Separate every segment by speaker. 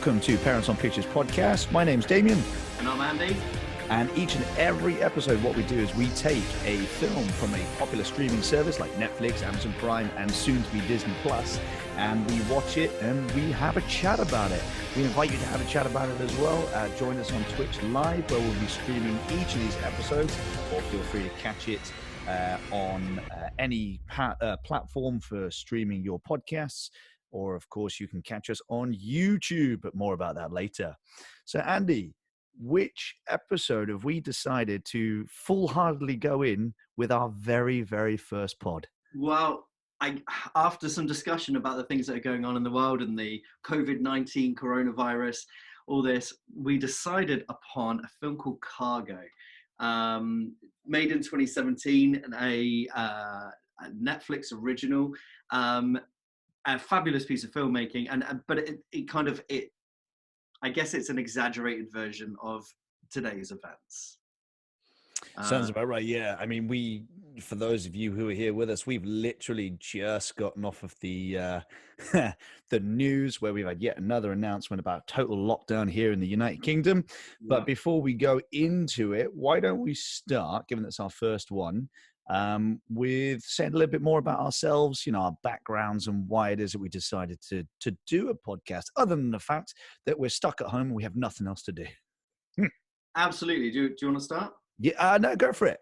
Speaker 1: welcome to Parents on Pictures podcast. My name's Damien.
Speaker 2: And I'm Andy.
Speaker 1: And each and every episode, what we do is we take a film from a popular streaming service like Netflix, Amazon Prime, and soon to be Disney Plus, and we watch it and we have a chat about it. We invite you to have a chat about it as well. Join us on Twitch Live, where we'll be streaming each of these episodes, or feel free to catch it on any platform for streaming your podcasts. Or, of course, you can catch us on YouTube, but more about that later. So, Andy, which episode have we decided to full-heartedly go in with our very, very first pod?
Speaker 2: Well, after some discussion about the things that are going on in the world and the COVID-19 coronavirus, all this, we decided upon a film called Cargo, made in 2017, a Netflix original. A fabulous piece of filmmaking, but I guess it's an exaggerated version of today's events.
Speaker 1: Sounds about right. Yeah. I mean, for those of you who are here with us, we've literally just gotten off of the the news where we've had yet another announcement about total lockdown here in the United Kingdom. Yeah. But before we go into it, why don't we start, given that's our first one, with saying a little bit more about ourselves, our backgrounds and why it is that we decided to do a podcast, other than the fact that we're stuck at home and we have nothing else to do.
Speaker 2: Absolutely. Do you want to start?
Speaker 1: Yeah, no, go for it.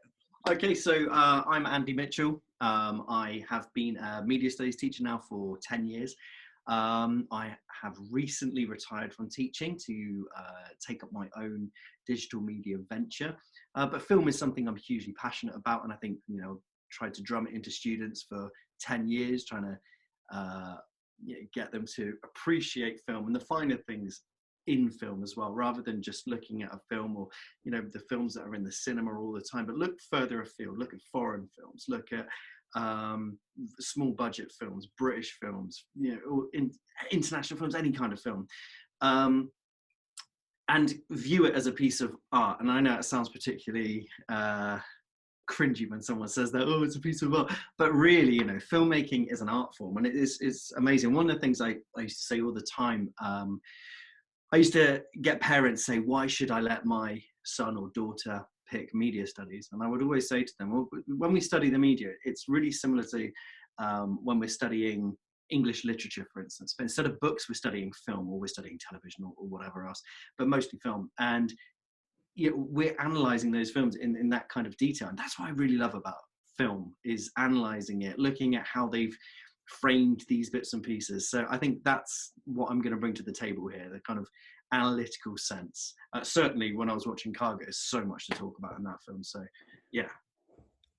Speaker 2: Okay, so I'm Andy Mitchell. I have been a media studies teacher now for 10 years. I have recently retired from teaching to take up my own digital media venture. But film is something I'm hugely passionate about, and I think, tried to drum it into students for 10 years, trying to get them to appreciate film and the finer things in film as well, rather than just looking at a film or, the films that are in the cinema all the time, but look further afield, look at foreign films, look at small budget films, British films, or international films, any kind of film, and view it as a piece of art. And I know it sounds particularly cringy when someone says that, oh, it's a piece of art, but really, filmmaking is an art form, and it's amazing. One of the things I used to say all the time, I used to get parents say, why should I let my son or daughter pick media studies? And I would always say to them, well, when we study the media, it's really similar to when we're studying English literature, for instance. But instead of books, we're studying film, or we're studying television, or whatever else, but mostly film. And we're analysing those films in that kind of detail. And that's what I really love about film, is analysing it, looking at how they've framed these bits and pieces. So I think that's what I'm going to bring to the table here, the kind of analytical sense. Certainly when I was watching Cargo, there's so much to talk about in that film. So yeah.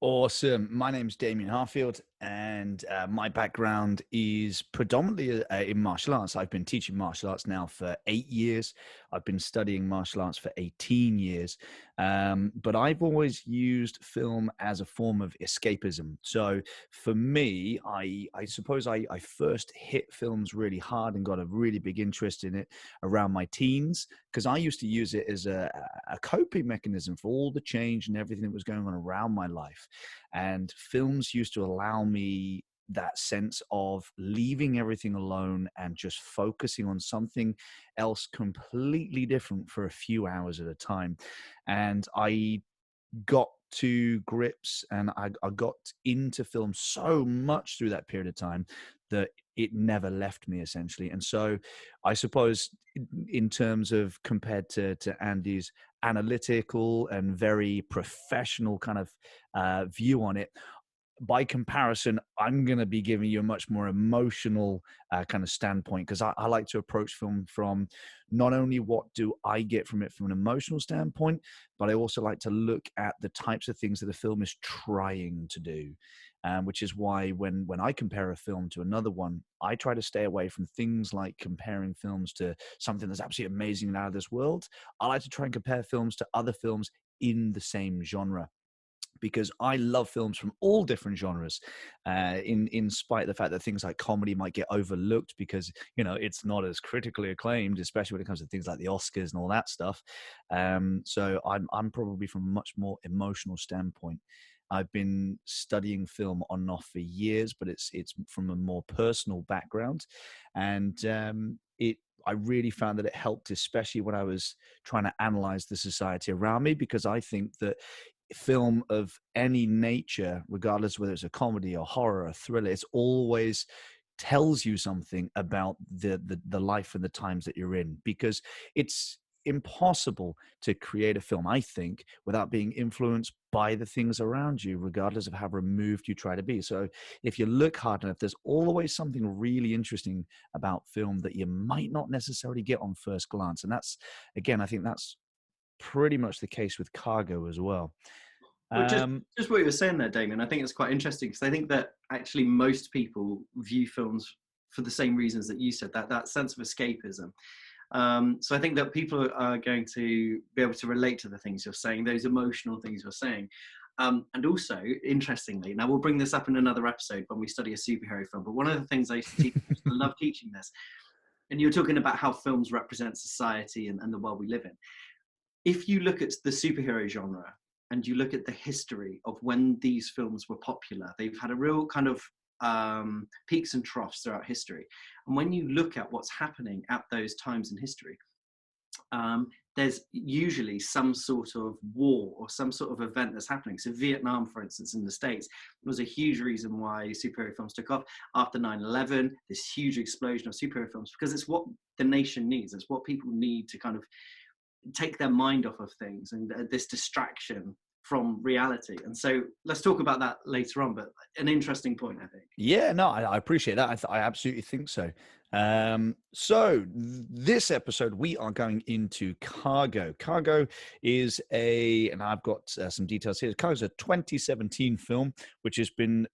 Speaker 1: Awesome. My name's Damien Harfield, and my background is predominantly in martial arts. I've been teaching martial arts now for 8 years. I've been studying martial arts for 18 years. But I've always used film as a form of escapism. So for me, I suppose I first hit films really hard and got a really big interest in it around my teens, because I used to use it as a coping mechanism for all the change and everything that was going on around my life. And films used to allow me that sense of leaving everything alone and just focusing on something else completely different for a few hours at a time. And I got to grips and I got into film so much through that period of time that it never left me, essentially. And so I suppose in terms of compared to Andy's analytical and very professional kind of view on it, by comparison, I'm going to be giving you a much more emotional kind of standpoint, because I like to approach film from not only what do I get from it from an emotional standpoint, but I also like to look at the types of things that the film is trying to do, which is why when I compare a film to another one, I try to stay away from things like comparing films to something that's absolutely amazing and out of this world. I like to try and compare films to other films in the same genre, because I love films from all different genres, in spite of the fact that things like comedy might get overlooked because, it's not as critically acclaimed, especially when it comes to things like the Oscars and all that stuff. So I'm probably from a much more emotional standpoint. I've been studying film on and off for years, but it's from a more personal background. And I really found that it helped, especially when I was trying to analyze the society around me, because I think that film of any nature, regardless whether it's a comedy or horror or thriller, it's always tells you something about the life and the times that you're in, because it's impossible to create a film, I think, without being influenced by the things around you, regardless of how removed you try to be. So if you look hard enough, there's always something really interesting about film that you might not necessarily get on first glance. And that's, again, I think that's pretty much the case with Cargo as well.
Speaker 2: Well,
Speaker 1: Um,
Speaker 2: just what you were saying there, Damien, I think it's quite interesting because I think that actually most people view films for the same reasons that you said, that sense of escapism. So I think that people are going to be able to relate to the things you're saying, those emotional things you're saying. And also, interestingly, now we'll bring this up in another episode when we study a superhero film, but one of the things I used to teach, I love teaching this, and you're talking about how films represent society and the world we live in. If you look at the superhero genre and you look at the history of when these films were popular, they've had a real kind of peaks and troughs throughout history. And when you look at what's happening at those times in history, there's usually some sort of war or some sort of event that's happening. So Vietnam, for instance, in the States, was a huge reason why superhero films took off. After 9/11, this huge explosion of superhero films, because it's what the nation needs. It's what people need to kind of take their mind off of things and this distraction from reality. And so let's talk about that later on, but an interesting point, I think.
Speaker 1: Yeah, no, I appreciate that. I absolutely think so. So this episode, we are going into Cargo. Cargo is and I've got some details here. Cargo is a 2017 film, which has been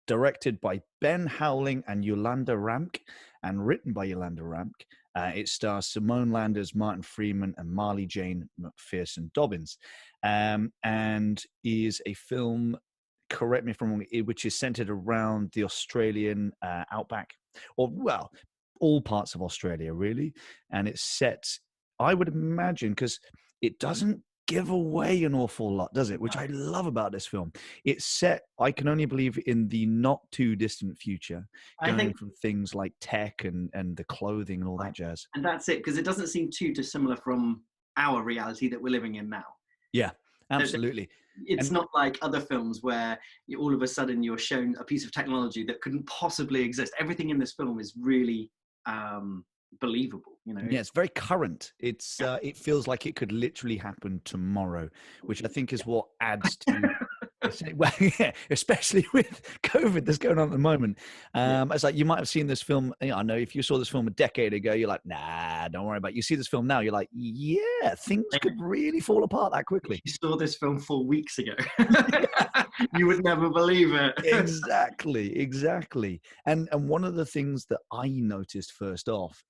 Speaker 1: directed by Ben Howling and Yolanda Ramke, and written by Yolanda Ramke. It stars Simone Landers, Martin Freeman, and Marley Jane McPherson Dobbins, and is a film, correct me if I'm wrong, which is centered around the Australian outback, or well, all parts of Australia really. And it's set, I would imagine, because it doesn't give away an awful lot, does it? Which I love about this film. It's set, I can only believe, in the not too distant future,
Speaker 2: I
Speaker 1: going
Speaker 2: think,
Speaker 1: from things like tech and the clothing and all that jazz.
Speaker 2: and that's it, because it doesn't seem too dissimilar from our reality that we're living in now.
Speaker 1: Yeah,
Speaker 2: That-
Speaker 1: absolutely.
Speaker 2: It's
Speaker 1: And
Speaker 2: not like other films where all of a sudden you're shown a piece of technology that couldn't possibly exist. Everything in this film is really believable, you know.
Speaker 1: yeah, it's very current. It feels like it could literally happen tomorrow, which I think is what adds to, well, yeah, especially with COVID that's going on at the moment. It's like you might have seen this film. I know if you saw this film a decade ago, you're like, nah, don't worry about it. You see this film now, you're like, yeah, things could really fall apart that quickly.
Speaker 2: You saw this film 4 weeks ago. You would never believe it.
Speaker 1: Exactly. And one of the things that I noticed first off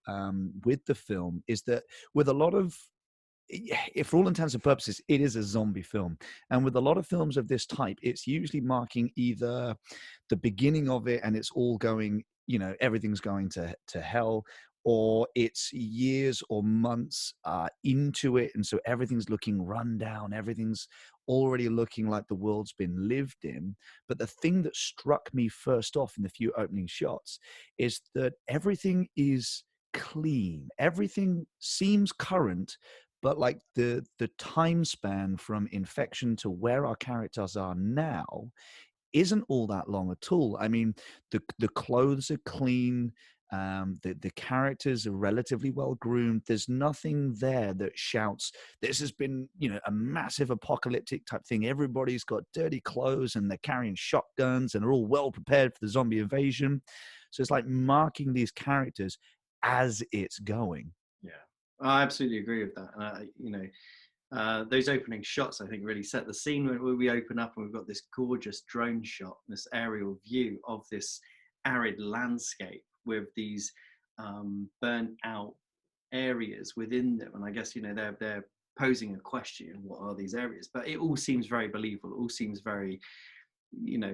Speaker 1: with the film is that with a lot of, if for all intents and purposes, it is a zombie film. And with a lot of films of this type, it's usually marking either the beginning of it and it's all going, everything's going to hell, or it's years or months into it. And so everything's looking run down, everything's already looking like the world's been lived in. But the thing that struck me first off in the few opening shots is that everything is clean, everything seems current, but like the time span from infection to where our characters are now isn't all that long at all. I mean, the clothes are clean. The characters are relatively well groomed. There's nothing there that shouts, this has been, a massive apocalyptic type thing. Everybody's got dirty clothes and they're carrying shotguns and are all well prepared for the zombie invasion. So it's like marking these characters as it's going.
Speaker 2: Yeah, I absolutely agree with that. Those opening shots, I think, really set the scene where we open up and we've got this gorgeous drone shot, this aerial view of this arid landscape with these burnt out areas within them. And I guess, they're posing a question, what are these areas? But it all seems very believable. It all seems very,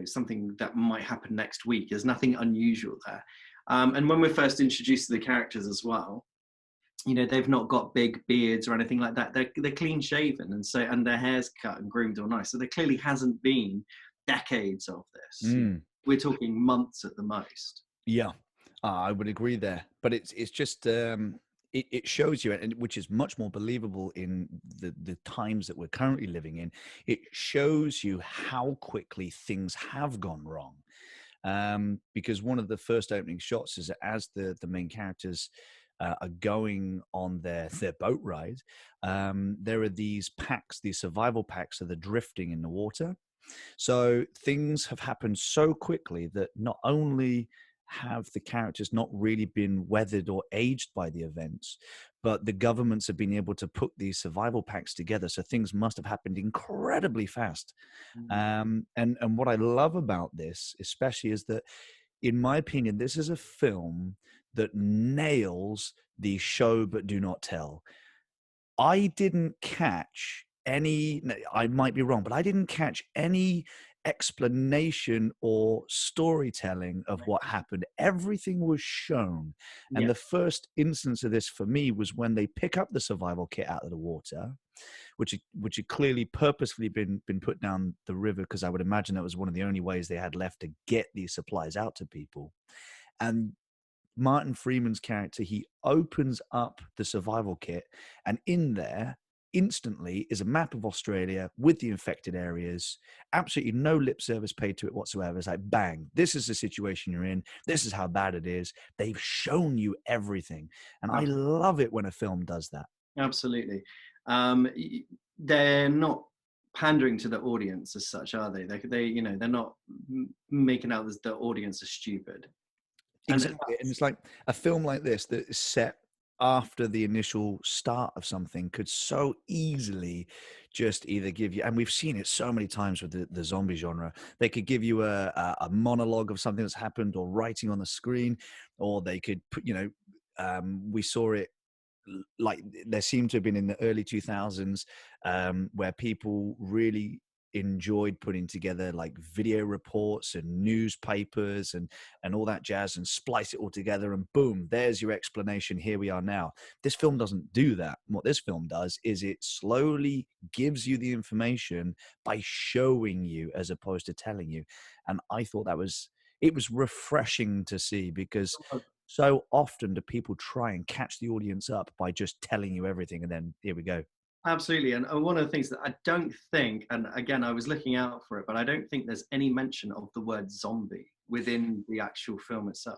Speaker 2: something that might happen next week. There's nothing unusual there. And when we're first introduced to the characters as well, they've not got big beards or anything like that. They're clean shaven, and their hair's cut and groomed all nice. So there clearly hasn't been decades of this. We're talking months at the most.
Speaker 1: Yeah, I would agree there. But it's just it shows you, and which is much more believable in the times that we're currently living in. It shows you how quickly things have gone wrong. Because one of the first opening shots is as the main characters are going on their boat ride. There are these packs, these survival packs that are drifting in the water. So things have happened so quickly that not only have the characters not really been weathered or aged by the events, but the governments have been able to put these survival packs together. So things must have happened incredibly fast.
Speaker 2: Mm.
Speaker 1: And what I love about this, especially, is that, in my opinion, this is a film that nails the show but do not tell. I didn't catch any, I might be wrong, but I didn't catch any explanation or storytelling of what happened. Everything was shown. And
Speaker 2: Yeah.
Speaker 1: the first instance of this for me was when they pick up the survival kit out of the water, which had clearly purposefully been put down the river, because I would imagine that was one of the only ways they had left to get these supplies out to people. And Martin Freeman's character, he opens up the survival kit, and in there instantly is a map of Australia with the infected areas. Absolutely no lip service paid to it whatsoever. It's like, bang, this is the situation you're in. This is how bad it is. They've shown you everything. And I love it when a film does that.
Speaker 2: Absolutely. They're not pandering to the audience as such, are they? They're not making out that the audience is stupid.
Speaker 1: Exactly. And it's like a film like this that is set after the initial start of something could so easily just either give you, and we've seen it so many times with the zombie genre, they could give you a monologue of something that's happened or writing on the screen, or they could put, we saw it, like there seemed to have been in the early 2000s, where people really enjoyed putting together like video reports and newspapers and all that jazz, and splice it all together, and boom, there's your explanation. Here we are now. This film doesn't do that. What this film does is it slowly gives you the information by showing you as opposed to telling you. And I thought it was refreshing to see, because so often do people try and catch the audience up by just telling you everything, and then here we go.
Speaker 2: Absolutely. And one of the things that I don't think, and again, I was looking out for it, but I don't think there's any mention of the word zombie within the actual film itself.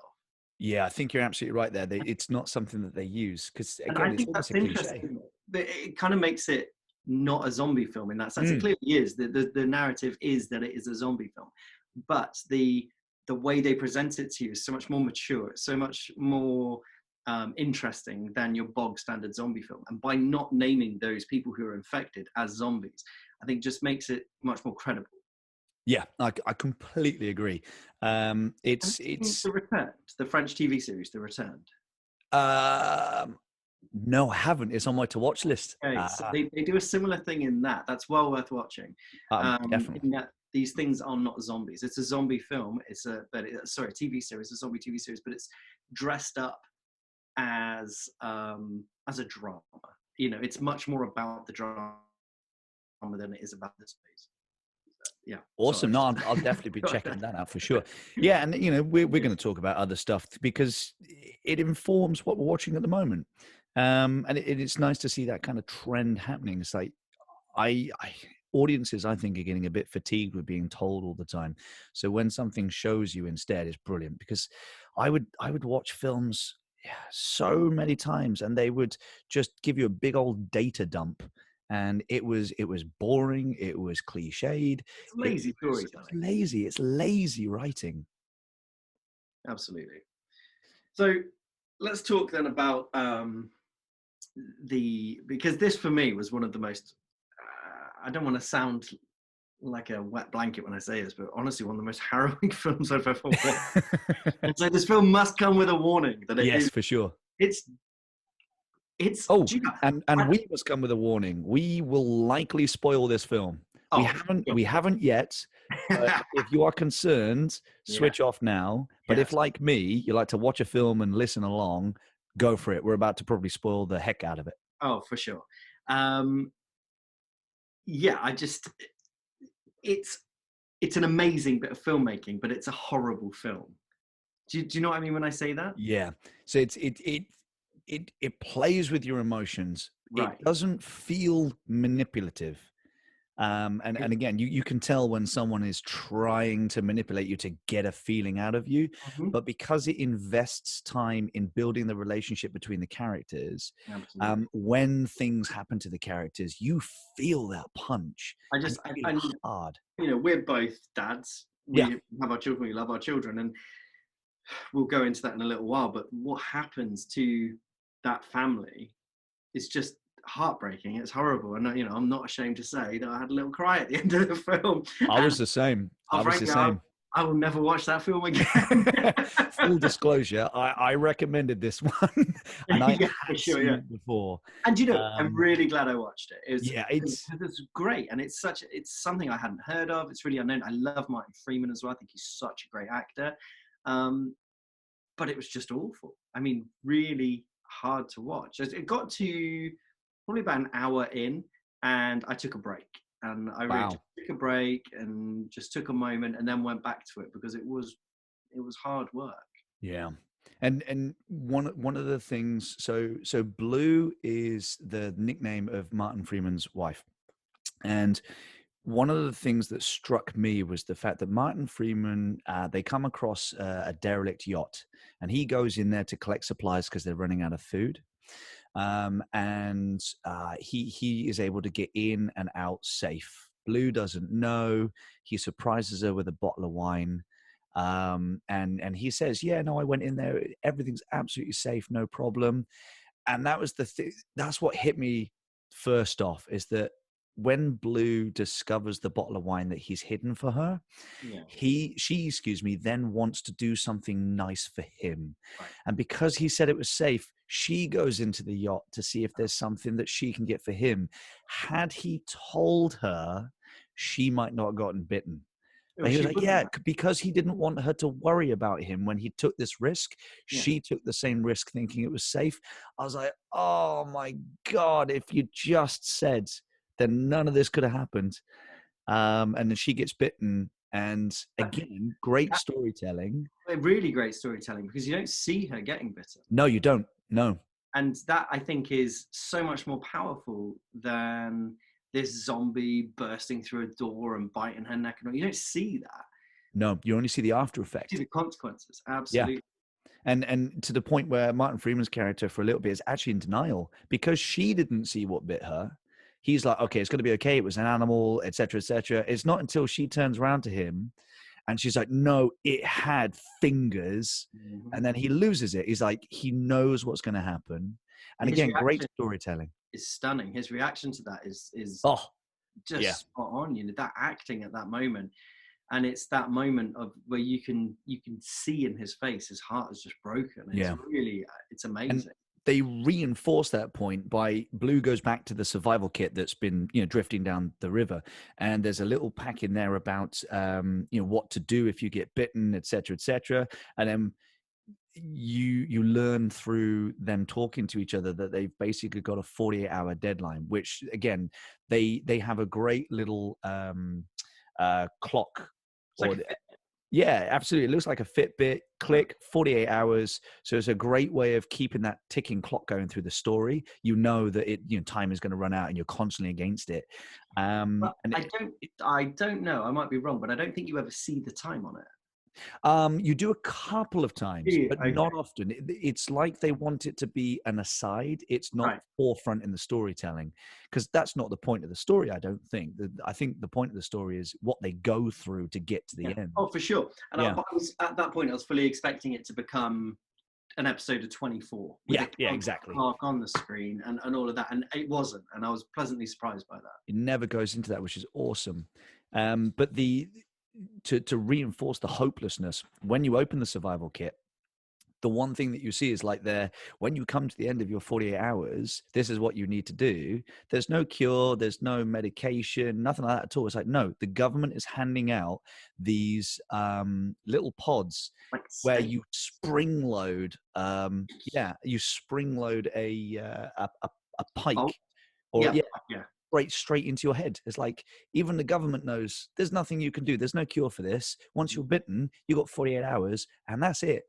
Speaker 1: Yeah, I think you're absolutely right there. It's not something that they use because,
Speaker 2: And I
Speaker 1: again, it's
Speaker 2: think
Speaker 1: almost
Speaker 2: that's
Speaker 1: a cliche.
Speaker 2: interesting. It kind of makes it not a zombie film in that sense. It
Speaker 1: Mm.
Speaker 2: clearly is. The narrative is that it is a zombie film, but the way they present it to you is so much more mature, so much more interesting than your bog standard zombie film. And by not naming those people who are infected as zombies, I think just makes it much more credible.
Speaker 1: Yeah, I completely agree.
Speaker 2: And
Speaker 1: It's
Speaker 2: The Returned, the French TV series, The Returned.
Speaker 1: um, no, I haven't. It's on my to watch list.
Speaker 2: Okay, so they do a similar thing in that. That's well worth watching.
Speaker 1: Definitely.
Speaker 2: In that these things are not zombies. It's a zombie film. Sorry, a TV series, a zombie TV series, but it's dressed up as a drama. It's much more about the drama than it is about the space. Yeah.
Speaker 1: Awesome.
Speaker 2: Sorry.
Speaker 1: No, I'll definitely be checking that out for sure. Yeah, and we're going to talk about other stuff because it informs what we're watching at the moment, and it's nice to see that kind of trend happening. It's like I audiences, I think, are getting a bit fatigued with being told all the time. So when something shows you instead is brilliant, because I would watch films, yeah, so many times, and they would just give you a big old data dump, and it was boring, it was cliched,
Speaker 2: It's lazy
Speaker 1: it's
Speaker 2: storytelling.
Speaker 1: lazy, it's lazy writing.
Speaker 2: Absolutely. So let's talk then about because this for me was one of the most. I don't want to sound like a wet blanket when I say this, but honestly, one of the most harrowing films I've ever watched. And so this film must come with a warning that it
Speaker 1: Yes,
Speaker 2: is.
Speaker 1: for sure.
Speaker 2: It's.
Speaker 1: Oh,
Speaker 2: Do you know,
Speaker 1: and we must come with a warning. We will likely spoil this film. We
Speaker 2: oh,
Speaker 1: haven't we haven't yet. But if you are concerned,
Speaker 2: yeah,
Speaker 1: switch off now. But if,
Speaker 2: yes.
Speaker 1: like me, you like to watch a film and listen along, go for it. We're about to probably spoil the heck out of it.
Speaker 2: Oh, for sure. Um, yeah, it's it's an amazing bit of filmmaking, but it's a horrible film. Do you know what I mean when I say that?
Speaker 1: Yeah. So it it plays with your emotions. It
Speaker 2: Right.
Speaker 1: doesn't feel manipulative. And again, you can tell when someone is trying to manipulate you to get a feeling out of you,
Speaker 2: Mhm.
Speaker 1: but because it invests time in building the relationship between the characters,
Speaker 2: Absolutely.
Speaker 1: when things happen to the characters, you feel that punch
Speaker 2: I
Speaker 1: and
Speaker 2: just,
Speaker 1: you feel it
Speaker 2: and
Speaker 1: hard.
Speaker 2: you know, we're both dads.
Speaker 1: Yeah.
Speaker 2: We have our children. We love our children, and we'll go into that in a little while. But what happens to that family is just heartbreaking. It's horrible, and you know, I'm not ashamed to say that I had a little cry at the end of the film.
Speaker 1: I
Speaker 2: And
Speaker 1: was the same.
Speaker 2: oh,
Speaker 1: I was the
Speaker 2: frankly,
Speaker 1: same.
Speaker 2: I will never watch that film again.
Speaker 1: Full disclosure, I recommended this one and I
Speaker 2: Yeah, for
Speaker 1: had
Speaker 2: sure.
Speaker 1: seen
Speaker 2: Yeah.
Speaker 1: it before.
Speaker 2: And you know, I'm
Speaker 1: Um,
Speaker 2: really glad I watched it.
Speaker 1: yeah,
Speaker 2: It was great, and it's something I hadn't heard of. It's really unknown. I love Martin Freeman as well. I think he's such a great actor. Um, but it was just awful. I mean, really hard to watch. It got to probably about an hour in, and I took a break. And I really just
Speaker 1: wow.
Speaker 2: took a break and just took a moment, and then went back to it because it was hard work.
Speaker 1: Yeah. And one of the things, so Blue is the nickname of Martin Freeman's wife. And one of the things that struck me was the fact that Martin Freeman, they come across a derelict yacht, and he goes in there to collect supplies because they're running out of food. And he is able to get in and out safe. Blue doesn't know. He surprises her with a bottle of wine, and he says, "Yeah, no, I went in there. Everything's absolutely safe, no problem." And that was the thing. That's what hit me first off is that when Blue discovers the bottle of wine that he's hidden for her,
Speaker 2: Yeah,
Speaker 1: she, excuse me, then wants to do something nice for him.
Speaker 2: right.
Speaker 1: And because he said it was safe, she goes into the yacht to see if there's something that she can get for him. Had he told her, she might not have gotten bitten.
Speaker 2: Oh,
Speaker 1: But he was
Speaker 2: she
Speaker 1: like,
Speaker 2: wouldn't
Speaker 1: yeah,
Speaker 2: have.
Speaker 1: because he didn't want her to worry about him when he took this risk.
Speaker 2: Yeah.
Speaker 1: She took the same risk thinking it was safe. I was like, oh my God, if you just said, then none of this could have happened. And then she gets bitten. And
Speaker 2: But
Speaker 1: again, great
Speaker 2: that,
Speaker 1: storytelling.
Speaker 2: really great storytelling because you don't see her getting bitten.
Speaker 1: No, you don't. No,
Speaker 2: And that I think is so much more powerful than this zombie bursting through a door and biting her neck. And you don't see that.
Speaker 1: no, you only see the after
Speaker 2: You see
Speaker 1: effect.
Speaker 2: the consequences.
Speaker 1: Yeah.
Speaker 2: Absolutely.
Speaker 1: And to the point where Martin Freeman's character for a little bit is actually in denial because she didn't see what bit her. He's like, okay, it's going to be okay. It was an animal, etc., etc. It's not until she turns around to him and she's like, no, it had fingers.
Speaker 2: Mhm.
Speaker 1: And then he loses it. He's like, he knows what's going to happen. And
Speaker 2: His
Speaker 1: again, great
Speaker 2: reaction
Speaker 1: storytelling.
Speaker 2: is stunning. His reaction to that is
Speaker 1: Oh, yeah.
Speaker 2: just spot on. You know, that acting at that moment, and it's that moment of where you can see in his face his heart is just broken. It's
Speaker 1: Yeah.
Speaker 2: really it's
Speaker 1: And
Speaker 2: amazing.
Speaker 1: they reinforce that point by Blue goes back to the survival kit that's been, drifting down the river, and there's a little pack in there about, what to do if you get bitten, etc., etc. And then you learn through them talking to each other that they've basically got a 48-hour deadline, which again they have a great little clock.
Speaker 2: It's like
Speaker 1: Or
Speaker 2: a fit.
Speaker 1: yeah, absolutely. It looks like a Fitbit.
Speaker 2: Yeah.
Speaker 1: Click, 48 hours. So it's a great way of keeping that ticking clock going through the story. You know that time is going to run out, and you're constantly against it.
Speaker 2: But
Speaker 1: And
Speaker 2: I don't know. I might be wrong, but I don't think you ever see the time on it.
Speaker 1: you do a couple of times,
Speaker 2: Yeah.
Speaker 1: but
Speaker 2: Okay.
Speaker 1: not often. It's like they want it to be an aside. It's not
Speaker 2: Right.
Speaker 1: forefront in the storytelling, because that's not the point of the story. I don't think. I think the point of the story is what they go through to get to
Speaker 2: Yeah.
Speaker 1: the end.
Speaker 2: Oh, for sure. And
Speaker 1: Yeah,
Speaker 2: I was at that point. I was fully expecting it to become an episode of 24 with
Speaker 1: yeah,
Speaker 2: a
Speaker 1: yeah,
Speaker 2: character
Speaker 1: exactly.
Speaker 2: arc on the screen and all of that, and it wasn't. And I was pleasantly surprised by that.
Speaker 1: It never goes into that, which is awesome. But to reinforce the hopelessness, when you open the survival kit, the one thing that you see is like when you come to the end of your 48 hours, this is what you need to do. There's no cure, there's no medication, nothing like that at all. It's like, no, the government is handing out these little pods
Speaker 2: Like
Speaker 1: where
Speaker 2: state.
Speaker 1: you spring load, you spring load a
Speaker 2: Oh,
Speaker 1: pike, or
Speaker 2: yeah, yeah.
Speaker 1: straight into your head. It's like even the government knows there's nothing you can do. There's no cure for this. Once
Speaker 2: Mhm.
Speaker 1: you're bitten, you got 48 hours, and that's it.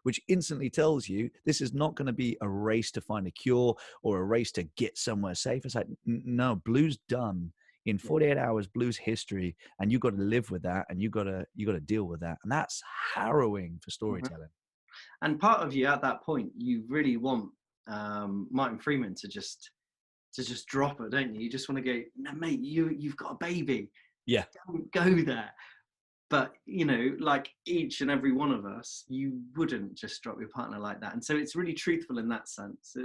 Speaker 1: which instantly tells you this is not going to be a race to find a cure or a race to get somewhere safe. It's like, no, Blue's done. In
Speaker 2: Yeah.
Speaker 1: 48 hours, Blue's history, and you got to live with that, and you got to deal with that, and that's harrowing for
Speaker 2: Mhm.
Speaker 1: storytelling.
Speaker 2: And part of you at that point, you really want Martin Freeman to just drop her, don't you? You just want to go, no, mate, you've got a baby.
Speaker 1: Yeah,
Speaker 2: Don't go there. But like each and every one of us, you wouldn't just drop your partner like that. And so it's really truthful in that sense.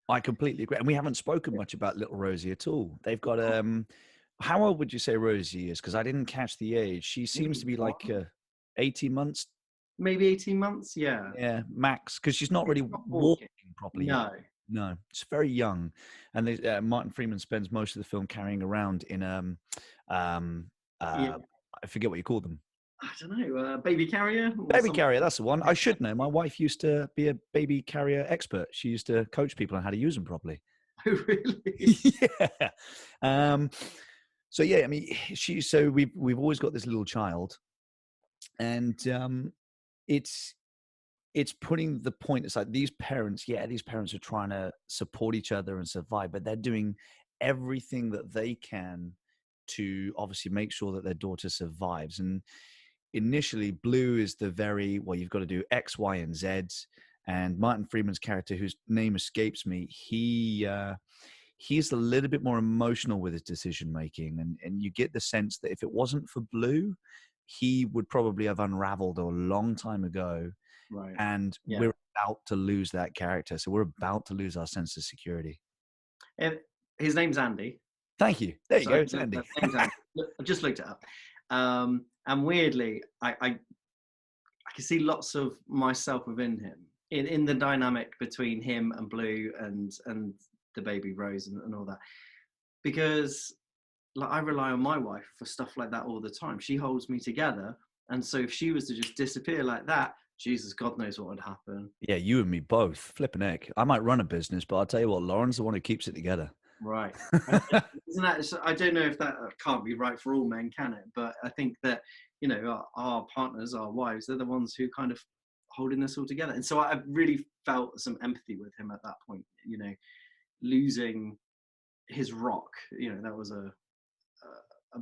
Speaker 1: I completely agree, and we haven't spoken
Speaker 2: Yeah.
Speaker 1: much about little Rosie at all. They've got how old would you say Rosie is? Because I didn't catch the age. She seems
Speaker 2: Maybe
Speaker 1: to be like 18 months,
Speaker 2: maybe 18 months. Yeah.
Speaker 1: yeah, max. Because she's not
Speaker 2: It's
Speaker 1: really
Speaker 2: not
Speaker 1: walking
Speaker 2: walking.
Speaker 1: properly yet.
Speaker 2: No.
Speaker 1: No, it's very young, and Martin Freeman spends most of the film carrying around in um
Speaker 2: Yeah.
Speaker 1: I forget what you call them.
Speaker 2: I don't know. Baby carrier or
Speaker 1: Baby
Speaker 2: something.
Speaker 1: carrier, that's the one. I should know. My wife used to be a baby carrier expert. She used to coach people on how to use them properly.
Speaker 2: Oh, really?
Speaker 1: Yeah. Um, so yeah, I mean, so we've always got this little child, and it's it's putting the point. It's like these parents are trying to support each other and survive, but they're doing everything that they can to obviously make sure that their daughter survives. And initially, Blue is the very well, you've got to do X, Y, and Z. And Martin Freeman's character, whose name escapes me, he's a little bit more emotional with his decision making, and you get the sense that if it wasn't for Blue, he would probably have unraveled a long time ago,
Speaker 2: Right.
Speaker 1: and
Speaker 2: Yeah.
Speaker 1: we're about to lose that character, so we're about to lose our sense of security.
Speaker 2: Eh, His name's Andy.
Speaker 1: Thank you. There you
Speaker 2: So
Speaker 1: go. It's
Speaker 2: the
Speaker 1: Andy.
Speaker 2: name's Andy. I just looked it up. And weirdly, I can see lots of myself within him in the dynamic between him and Blue and the baby Rose and all that. Because like I rely on my wife for stuff like that all the time. She holds me together. And so if she was to just disappear like that, Jesus, God knows what would happen.
Speaker 1: Yeah, you and me both. Flipping heck. I might run a business, but I'll tell you what, Lauren's the one who keeps it together.
Speaker 2: Right. Isn't that? I don't know if that can't be right for all men, can it? But I think that our partners, our wives, they're the ones who kind of holding this all together. And so I really felt some empathy with him at that point. Losing his rock. That was a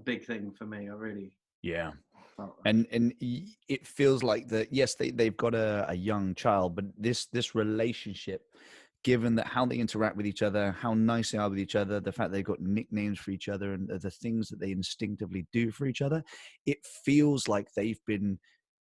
Speaker 2: big thing for me. I really
Speaker 1: Yeah.
Speaker 2: felt that.
Speaker 1: And it feels like that. Yes, they've got a young child, but this relationship, given that how they interact with each other, how nice they are with each other, the fact they've got nicknames for each other, and the things that they instinctively do for each other, it feels like they've been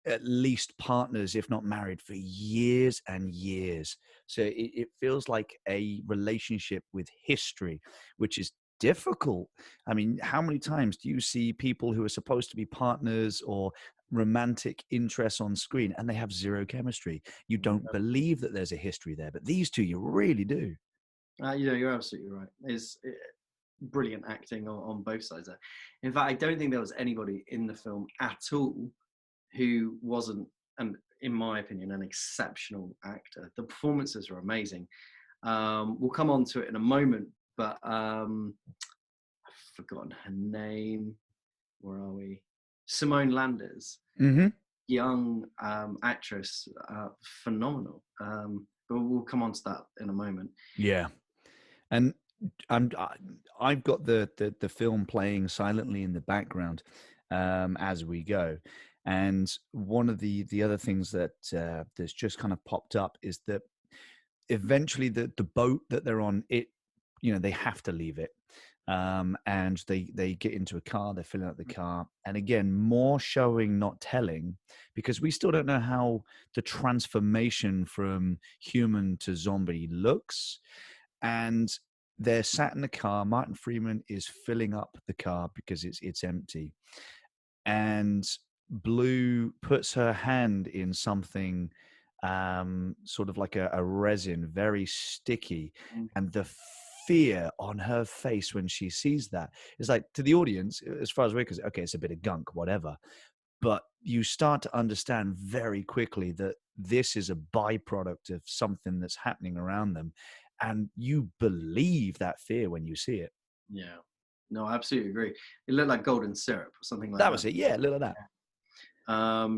Speaker 1: at least partners, if not married, for years and years. So it feels like a relationship with history, which is difficult. I mean, how many times do you see people who are supposed to be partners or romantic interests on screen and they have zero chemistry? You don't believe that there's a history there, but these two, you really do.
Speaker 2: You're absolutely right. It's brilliant acting on both sides there. In fact, I don't think there was anybody in the film at all who wasn't, and in my opinion, an exceptional actor. The performances are amazing. We'll come on to it in a moment, but I've forgotten her name. Where are we? Simone Landers,
Speaker 1: Hmm.
Speaker 2: young actress, phenomenal. But we'll come on to that in a moment.
Speaker 1: Yeah. And I'm I've got the film playing silently in the background as we go, and one of the other things that that's just kind of popped up is that eventually the boat that they're on, they have to leave it, and they get into a car, they're filling up the car, and again, more showing not telling, because we still don't know how the transformation from human to zombie looks. And they're sat in the car. Martin Freeman is filling up the car because it's empty, and Blue puts her hand in something, sort of like a resin, very sticky, and the fear on her face when she sees that is like, to the audience, as far as we're concerned, okay, it's a bit of gunk, whatever. But you start to understand very quickly that this is a byproduct of something that's happening around them, and you believe that fear when you see it.
Speaker 2: Yeah, no, I absolutely agree. It looked like golden syrup or something like
Speaker 1: That
Speaker 2: that.
Speaker 1: was it. Yeah, a little of that.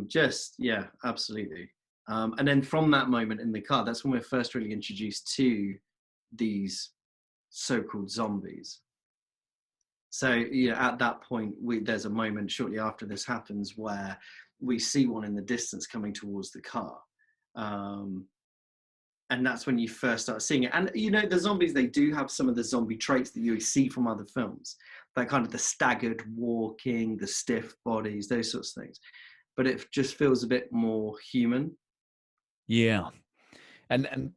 Speaker 2: Just yeah, absolutely. And then from that moment in the car, that's when we're first really introduced to these so-called zombies. So at that point, there's a moment shortly after this happens where we see one in the distance coming towards the car. Um, and that's when you first start seeing it. And the zombies, they do have some of the zombie traits that you see from other films, that kind of the staggered walking, the stiff bodies, those sorts of things. But it just feels a bit more human.
Speaker 1: Yeah. And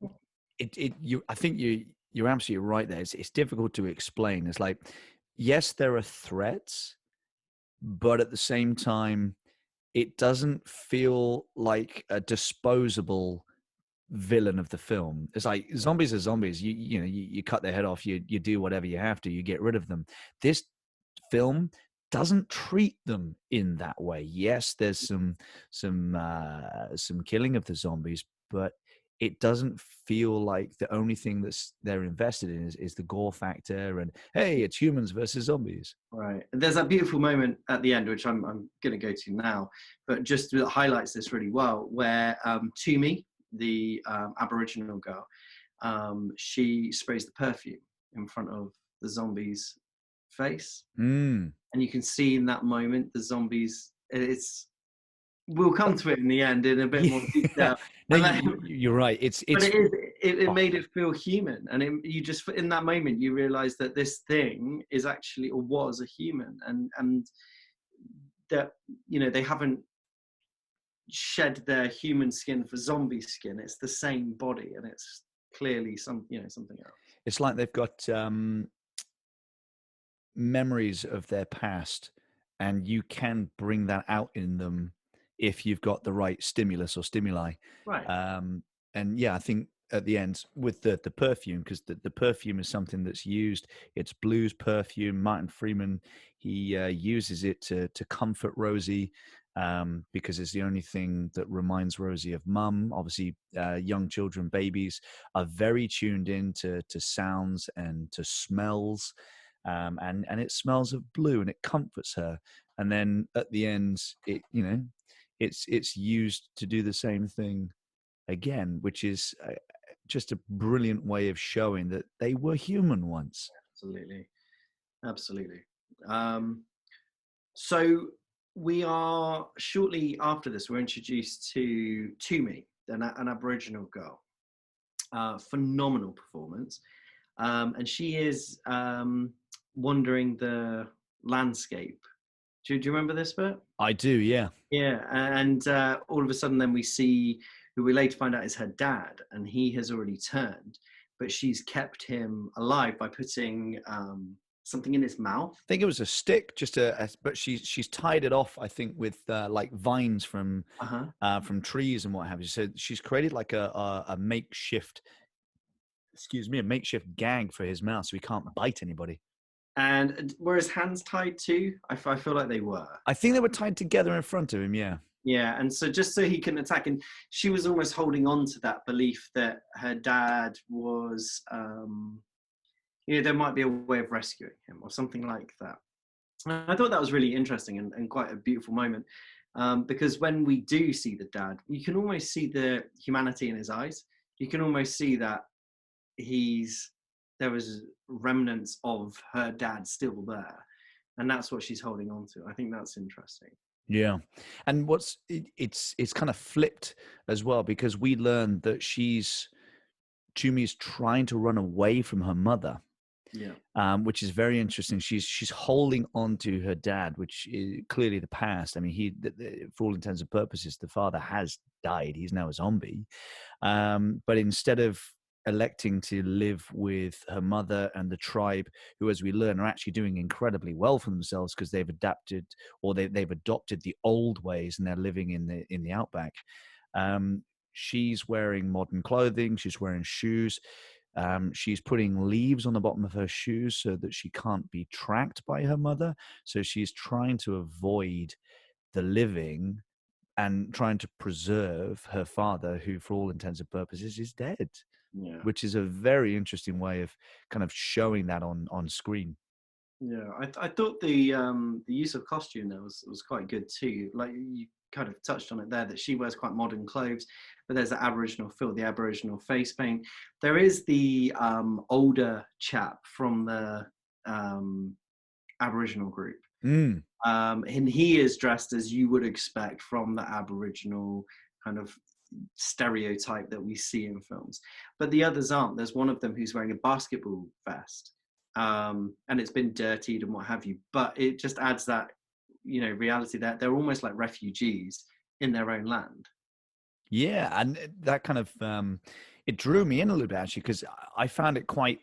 Speaker 1: I think you're absolutely right there. It's difficult to explain. It's like, yes, there are threats, but at the same time, it doesn't feel like a disposable villain of the film. It's like zombies are zombies. You cut their head off, you do whatever you have to, you get rid of them. This film doesn't treat them in that way. Yes, there's some killing of the zombies, but it doesn't feel like the only thing they're invested in is the gore factor and, hey, it's humans versus zombies.
Speaker 2: Right. And there's that beautiful moment at the end, which I'm going to go to now, but just highlights this really well, where Toomey, the Aboriginal girl, she sprays the perfume in front of the zombie's face.
Speaker 1: Mm.
Speaker 2: And you can see in that moment the zombies. We'll come to it in the end in a bit more
Speaker 1: Yeah.
Speaker 2: detail.
Speaker 1: No,
Speaker 2: And then,
Speaker 1: you're right.
Speaker 2: but
Speaker 1: It's
Speaker 2: it made it feel human, and you just in that moment you realize that this thing is actually or was a human, and that they haven't shed their human skin for zombie skin. It's the same body, and it's clearly something else.
Speaker 1: it's like they've got memories of their past, and you can bring that out in them if you've got the right stimulus or stimuli.
Speaker 2: Right.
Speaker 1: um, and yeah, I think at the end with the perfume, because the perfume is something that's used. It's blues perfume. Martin Freeman, he uses it to comfort Rosie, because it's the only thing that reminds Rosie of mum. Obviously, young children, babies, are very tuned in to sounds and to smells, and it smells of blue and it comforts her. And then at the end, it's used to do the same thing again, which is just a brilliant way of showing that they were human once.
Speaker 2: Absolutely. So we are shortly after this, we're introduced to Toomey, an Aboriginal girl. Phenomenal performance. And she is wandering the landscape. Do you remember this bit?
Speaker 1: I do, yeah.
Speaker 2: Yeah, and all of a sudden then we see who we later find out is her dad, and he has already turned, but she's kept him alive by putting something in his mouth.
Speaker 1: I think it was a stick, but she's tied it off, I think, with like vines from trees and what have you. So she's created like a makeshift, a makeshift gag for his mouth, so he can't bite anybody.
Speaker 2: And were his hands tied too? I feel like they were.
Speaker 1: I think they were tied together in front of him, yeah.
Speaker 2: Yeah, and so just so he can attack, and she was almost holding on to that belief that her dad was, there might be a way of rescuing him or something like that. And I thought that was really interesting and quite a beautiful moment, because when we do see the dad, you can almost see the humanity in his eyes. You can almost see that there was remnants of her dad still there, and that's what she's holding on to. I think that's interesting.
Speaker 1: Yeah, and it's kind of flipped as well, because we learned that Toomey's trying to run away from her mother.
Speaker 2: Yeah.
Speaker 1: Which is very interesting. She's holding on to her dad, which is clearly the past. I mean, for all intents and purposes, the father has died. He's now a zombie. But instead of electing to live with her mother and the tribe, who, as we learn, are actually doing incredibly well for themselves because they've adapted, or they've adopted the old ways, and they're living in the outback. She's wearing modern clothing. She's wearing shoes. She's putting leaves on the bottom of her shoes so that she can't be tracked by her mother. So she's trying to avoid the living and trying to preserve her father, who, for all intents and purposes, is dead.
Speaker 2: Yeah.
Speaker 1: Which is a very interesting way of kind of showing that on screen.
Speaker 2: Yeah, I thought the use of costume there was quite good too. Like you kind of touched on it there, that she wears quite modern clothes, but there's the Aboriginal feel, the Aboriginal face paint. There is the older chap from the um, Aboriginal group,
Speaker 1: Mm.
Speaker 2: and he is dressed as you would expect from the Aboriginal kind of stereotype that we see in films. But the others aren't. There's one of them who's wearing a basketball vest, and it's been dirtied and what have you. But it just adds that, reality that they're almost like refugees in their own land.
Speaker 1: Yeah, and that kind of it drew me in a little bit actually because I found it quite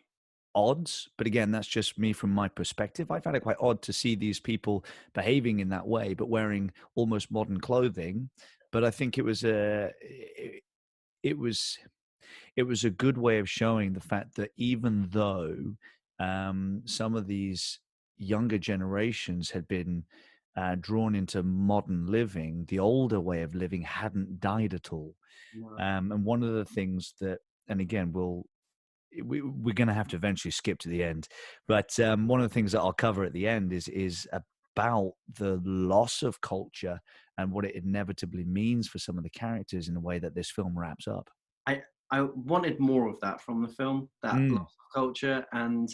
Speaker 1: odd. But again, that's just me from my perspective. I found it quite odd to see these people behaving in that way, but wearing almost modern clothing. But I think it was it was a good way of showing the fact that even though some of these younger generations had been drawn into modern living, the older way of living hadn't died at all.
Speaker 2: No.
Speaker 1: And one of the things that, and again, we're going to have to eventually skip to the end, but one of the things that I'll cover at the end is about the loss of culture and what it inevitably means for some of the characters in the way that this film wraps up.
Speaker 2: I I wanted more of that from the film, that loss
Speaker 1: Mm,
Speaker 2: of culture, and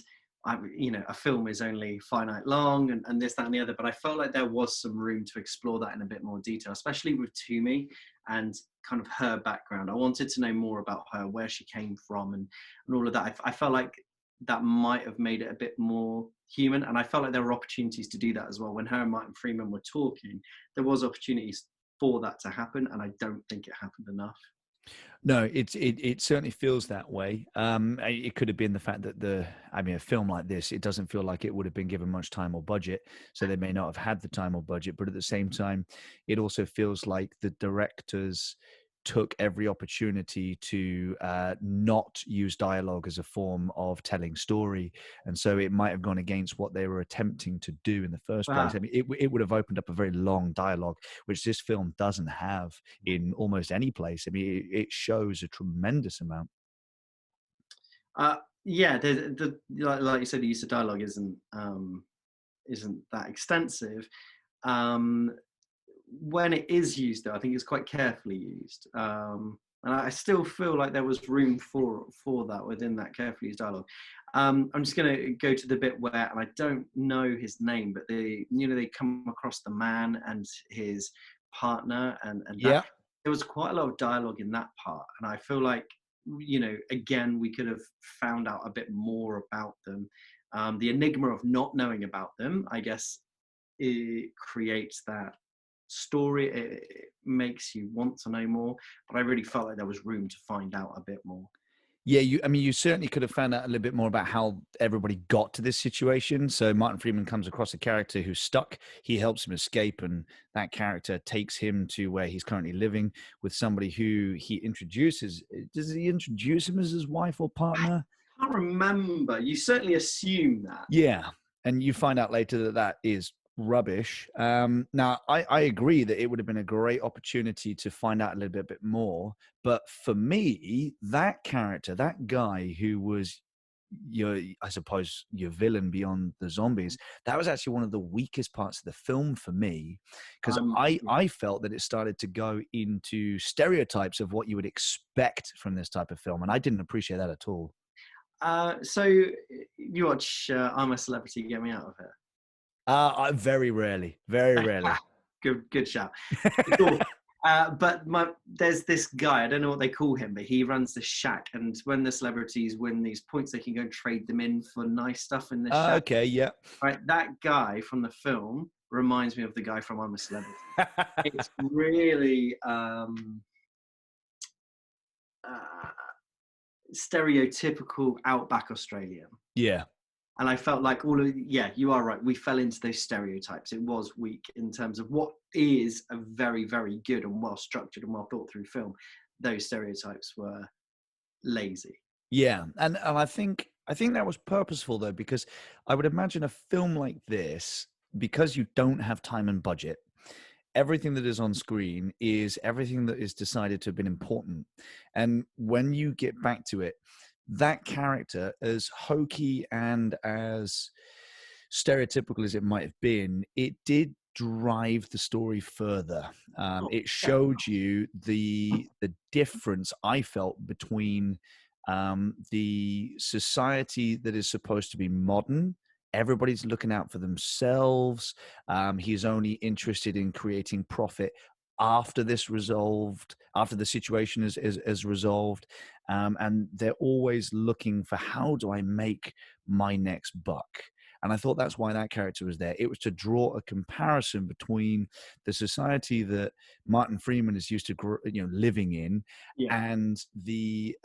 Speaker 2: a film is only finite long, and this, that, and the other. But I felt like there was some room to explore that in a bit more detail, especially with Toomey and kind of her background. I wanted to know more about her, where she came from, and all of that. I felt like that might have made it a bit more human, and I felt like there were opportunities to do that as well. When her and Martin Freeman were talking, there was opportunities for that to happen, and I don't think it happened enough.
Speaker 1: no, it certainly feels that way. It could have been the fact that I mean, a film like this, it doesn't feel like it would have been given much time or budget, so they may not have had the time or budget. But at the same time, it also feels like the directors took every opportunity to not use dialogue as a form of telling story, and so it might have gone against what they were attempting to do in the first place. I mean, it would have opened up a very long dialogue, which this film doesn't have in almost any place. I mean, it shows a tremendous amount.
Speaker 2: Uh, yeah, like you said, the use of dialogue isn't that extensive. Um, when it is used, though, I think it's quite carefully used, and I still feel like there was room for that within that carefully used dialogue. I'm just going to go to the bit where, and I don't know his name, but they come across the man and his partner, and that
Speaker 1: Yeah.
Speaker 2: there was quite a lot of dialogue in that part, and I feel like, again, we could have found out a bit more about them. The enigma of not knowing about them, I guess, it creates that story. It makes you want to know more, but I really felt like there was room to find out a bit more.
Speaker 1: Yeah, I mean, you certainly could have found out a little bit more about how everybody got to this situation. So Martin Freeman comes across a character who's stuck. He helps him escape, and that character takes him to where he's currently living with somebody who he introduces. Does he introduce him as his wife or partner?
Speaker 2: I can't remember. You certainly assume that.
Speaker 1: Yeah, and you find out later that that is rubbish. Now, I agree that it would have been a great opportunity to find out a little bit more. But for me, that character, that guy who was your, I suppose, your villain beyond the zombies, that was actually one of the weakest parts of the film for me, because
Speaker 2: Yeah.
Speaker 1: I felt that it started to go into stereotypes of what you would expect from this type of film, and I didn't appreciate that at all.
Speaker 2: So you watch I'm a Celebrity, Get Me Out of Here.
Speaker 1: Very rarely, very rarely.
Speaker 2: Good shout. Cool. But there's this guy, I don't know what they call him, but he runs the shack. And when the celebrities win these points, they can go and trade them in for nice stuff in the shack.
Speaker 1: Okay, yeah.
Speaker 2: Right, that guy from the film reminds me of the guy from I'm a Celebrity. It's really uh, stereotypical outback Australian.
Speaker 1: Yeah.
Speaker 2: And I felt like yeah, you are right. We fell into those stereotypes. It was weak in terms of what is a very, very good and well structured and well thought through film. Those stereotypes were lazy.
Speaker 1: Yeah, and I think that was purposeful though, because I would imagine a film like this, because you don't have time and budget, everything that is on screen is everything that is decided to have been important. And when you get back to it, that character, as hokey and as stereotypical as it might have been, it did drive the story further.
Speaker 2: Oh,
Speaker 1: It
Speaker 2: yeah.
Speaker 1: showed you the difference I felt between the society that is supposed to be modern. Everybody's looking out for themselves. He's only interested in creating profit after this resolved, after the situation is resolved, and they're always looking for, how do I make my next buck? And I thought that's why that character was there. It was to draw a comparison between the society that Martin Freeman is used to, living in,
Speaker 2: Yeah.
Speaker 1: and the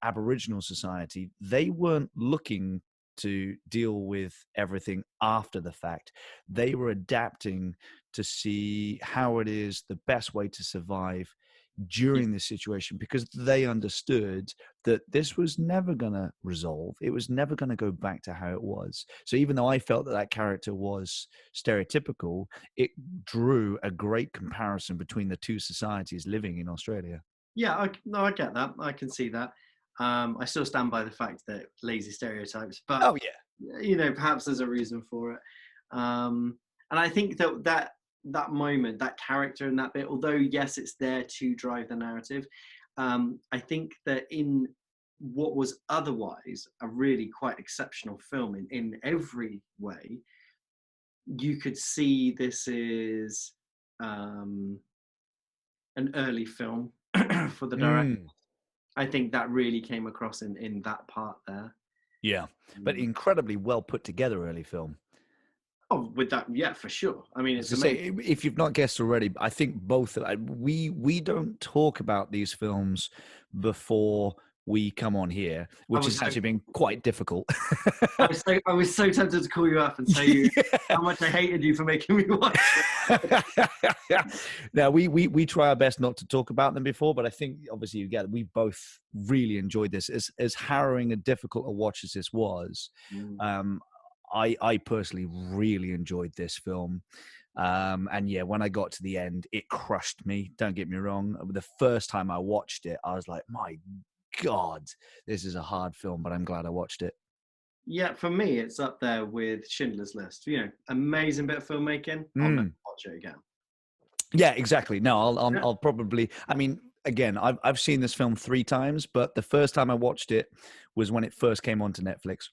Speaker 1: Aboriginal society. They weren't looking to deal with everything after the fact. They were adapting to see how it is the best way to survive
Speaker 2: Yeah.
Speaker 1: during this situation, because they understood that this was never going to resolve. It was never going to go back to how it was. So even though I felt that that character was stereotypical, it drew a great comparison between the two societies living in Australia.
Speaker 2: Yeah, no, I get that. I can see that. I still stand by the fact that lazy stereotypes, but
Speaker 1: Oh yeah.
Speaker 2: perhaps there's a reason for it. And I think that moment, that character in that bit, although yes, it's there to drive the narrative, I think that in what was otherwise a really quite exceptional film in every way, you could see this is um, an early film for the director.
Speaker 1: Mm,
Speaker 2: I think that really came across in that part there.
Speaker 1: yeah, but
Speaker 2: Mm.
Speaker 1: incredibly well put together early film.
Speaker 2: Oh, with that, yeah, for sure. I mean,
Speaker 1: As
Speaker 2: it's
Speaker 1: I
Speaker 2: amazing.
Speaker 1: say, if you've not guessed already, I think both. We don't talk about these films before we come on here,
Speaker 2: I
Speaker 1: which
Speaker 2: was
Speaker 1: has
Speaker 2: so,
Speaker 1: actually been quite difficult.
Speaker 2: I was so tempted to call you up and tell you how much I hated you for making me watch it.
Speaker 1: Now we try our best not to talk about them before, but I think obviously you get, we both really enjoyed this. As harrowing and difficult a watch as this was,
Speaker 2: Mm.
Speaker 1: um, I personally really enjoyed this film. And yeah, when I got to the end, it crushed me. Don't get me wrong. The first time I watched it, I was like, my God, this is a hard film, but I'm glad I watched it.
Speaker 2: Yeah, for me, it's up there with Schindler's List. Amazing bit of filmmaking. I'll never
Speaker 1: Mm.
Speaker 2: watch it again.
Speaker 1: Yeah, exactly. No,
Speaker 2: Yeah.
Speaker 1: I'll probably. I mean, again, I've seen this film 3 times, but the first time I watched it was when it first came onto Netflix,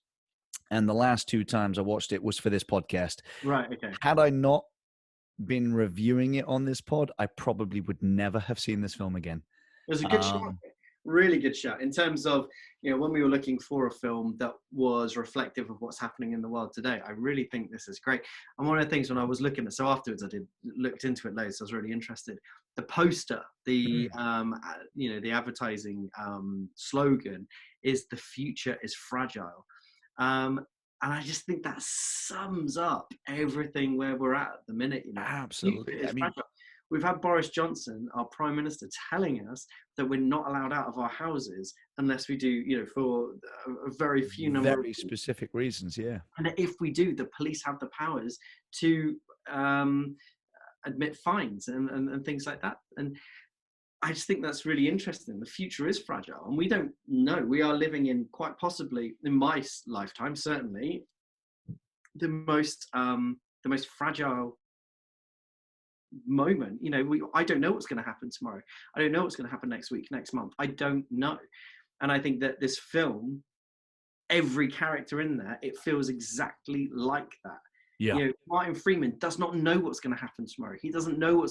Speaker 1: and the last 2 times I watched it was for this podcast.
Speaker 2: Right. Okay.
Speaker 1: Had I not been reviewing it on this pod, I probably would never have seen this film again.
Speaker 2: It was a good shot,
Speaker 1: Um,
Speaker 2: really good shot in terms of, when we were looking for a film that was reflective of what's happening in the world today. I really think this is great. And one of the things when I was looking at, so afterwards I looked into it loads, so I was really interested. The poster,
Speaker 1: mm,
Speaker 2: the advertising slogan is "The future is fragile." Um, and I just think that sums up everything where we're at the minute. Future
Speaker 1: absolutely.
Speaker 2: is
Speaker 1: I mean,
Speaker 2: fragile. We've had Boris Johnson, our Prime Minister, telling us that we're not allowed out of our houses unless we do, for a very few number of
Speaker 1: very
Speaker 2: weeks.
Speaker 1: specific reasons. Yeah.
Speaker 2: And that if we do, the police have the powers to um, admit fines and things like that. And I just think that's really interesting. The future is fragile, and we don't know. We are living in, quite possibly, in my lifetime, certainly, the most fragile moment. I don't know what's going to happen tomorrow. I don't know what's going to happen next week, next month. I don't know. And I think that this film, every character in there, it feels exactly like that.
Speaker 1: Yeah.
Speaker 2: Martin Freeman does not know what's going to happen tomorrow. He doesn't know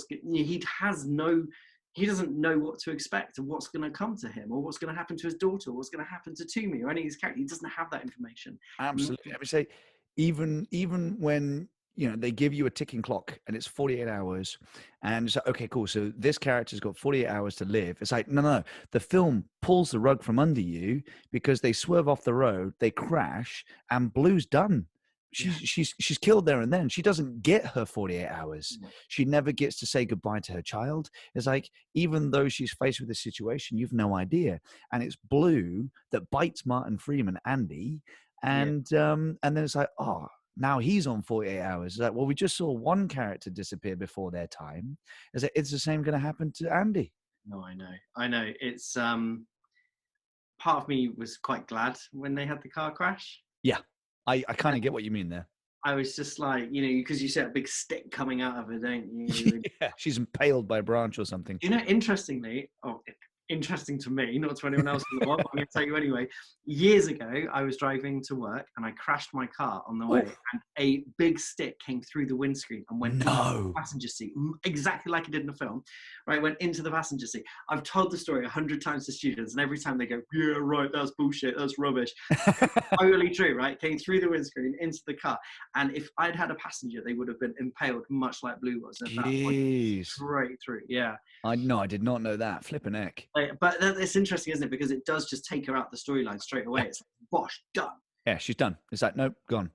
Speaker 2: he doesn't know what to expect and what's going to come to him, or what's going to happen to his daughter, or what's going to happen to Toomey or any of his characters. He doesn't have that information.
Speaker 1: Absolutely. I would say, even when they give you a ticking clock and it's 48 hours, and it's like, okay, cool. So this character's got 48 hours to live. It's like, no, no, no. The film pulls the rug from under you because they swerve off the road, they crash, and Blue's done.
Speaker 2: Yeah.
Speaker 1: She's killed there and then. She doesn't get her 48 hours. She never gets to say goodbye to her child. It's like, even though she's faced with this situation, you've no idea. And it's Blue that bites Martin Freeman, Andy,
Speaker 2: Yeah.
Speaker 1: and then it's like, oh, now he's on 48 hours. It's like, well, we just saw one character disappear before their time. It's the same going to happen to Andy.
Speaker 2: No, I know. It's part of me was quite glad when they had the car crash.
Speaker 1: Yeah, I kind of get what you mean there.
Speaker 2: I was just like, you know, because you see a big stick coming out of her, don't you?
Speaker 1: Yeah, she's impaled by a branch or something.
Speaker 2: You know, interestingly, interesting to me, not to anyone else in the world, but I'm going to tell you anyway. Years ago, I was driving to work and I crashed my car on the way,
Speaker 1: Oof.
Speaker 2: and a big stick came through the windscreen and went into the
Speaker 1: No.
Speaker 2: passenger seat, exactly like it did in the film. Right, went into the passenger seat. I've told the story 100 times to students, and every time they go, "Yeah, right, that's bullshit, that's rubbish." Totally true, right? Came through the windscreen into the car, and if I'd had a passenger, they would have been impaled, much like Blue was at that point,
Speaker 1: Jeez.
Speaker 2: straight through. Yeah.
Speaker 1: I did not know that. Flipping heck.
Speaker 2: But it's interesting, isn't it? Because it does just take her out the storyline straight away.
Speaker 1: Yeah.
Speaker 2: It's like, bosh, done.
Speaker 1: Yeah, she's done. It's like, nope, gone.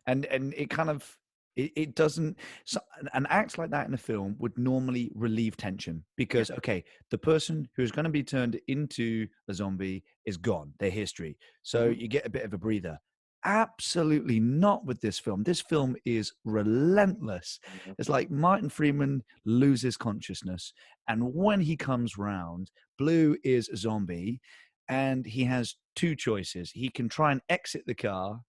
Speaker 1: And it kind of it doesn't so an act like that in a film would normally relieve tension
Speaker 2: Yeah.
Speaker 1: because okay, the person who's going to be turned into a zombie is gone, their history. So
Speaker 2: Mhm.
Speaker 1: you get a bit of a breather. Absolutely not with this film. This film is relentless.
Speaker 2: Yeah.
Speaker 1: It's like Martin Freeman loses consciousness, and when he comes round, Blue is a zombie, and he has two choices. He can try and exit the car,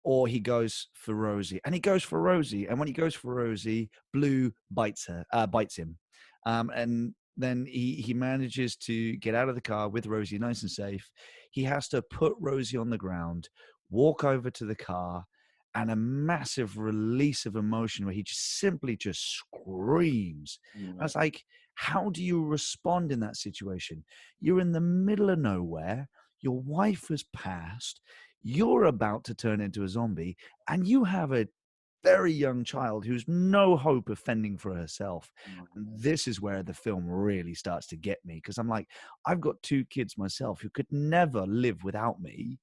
Speaker 1: or he goes for Rosie. And he goes for Rosie. And when he goes for Rosie, Blue bites him. And then he manages to get out of the car with Rosie nice and safe. He has to put Rosie on the ground, walk over to the car, and a massive release of emotion where he just simply just screams. I
Speaker 2: Yeah.
Speaker 1: was like, how do you respond in that situation? You're in the middle of nowhere. Your wife has passed. You're about to turn into a zombie, and you have a very young child who's no hope of fending for herself. And this is where the film really starts to get me because I'm like, I've got two kids myself who could never live without me,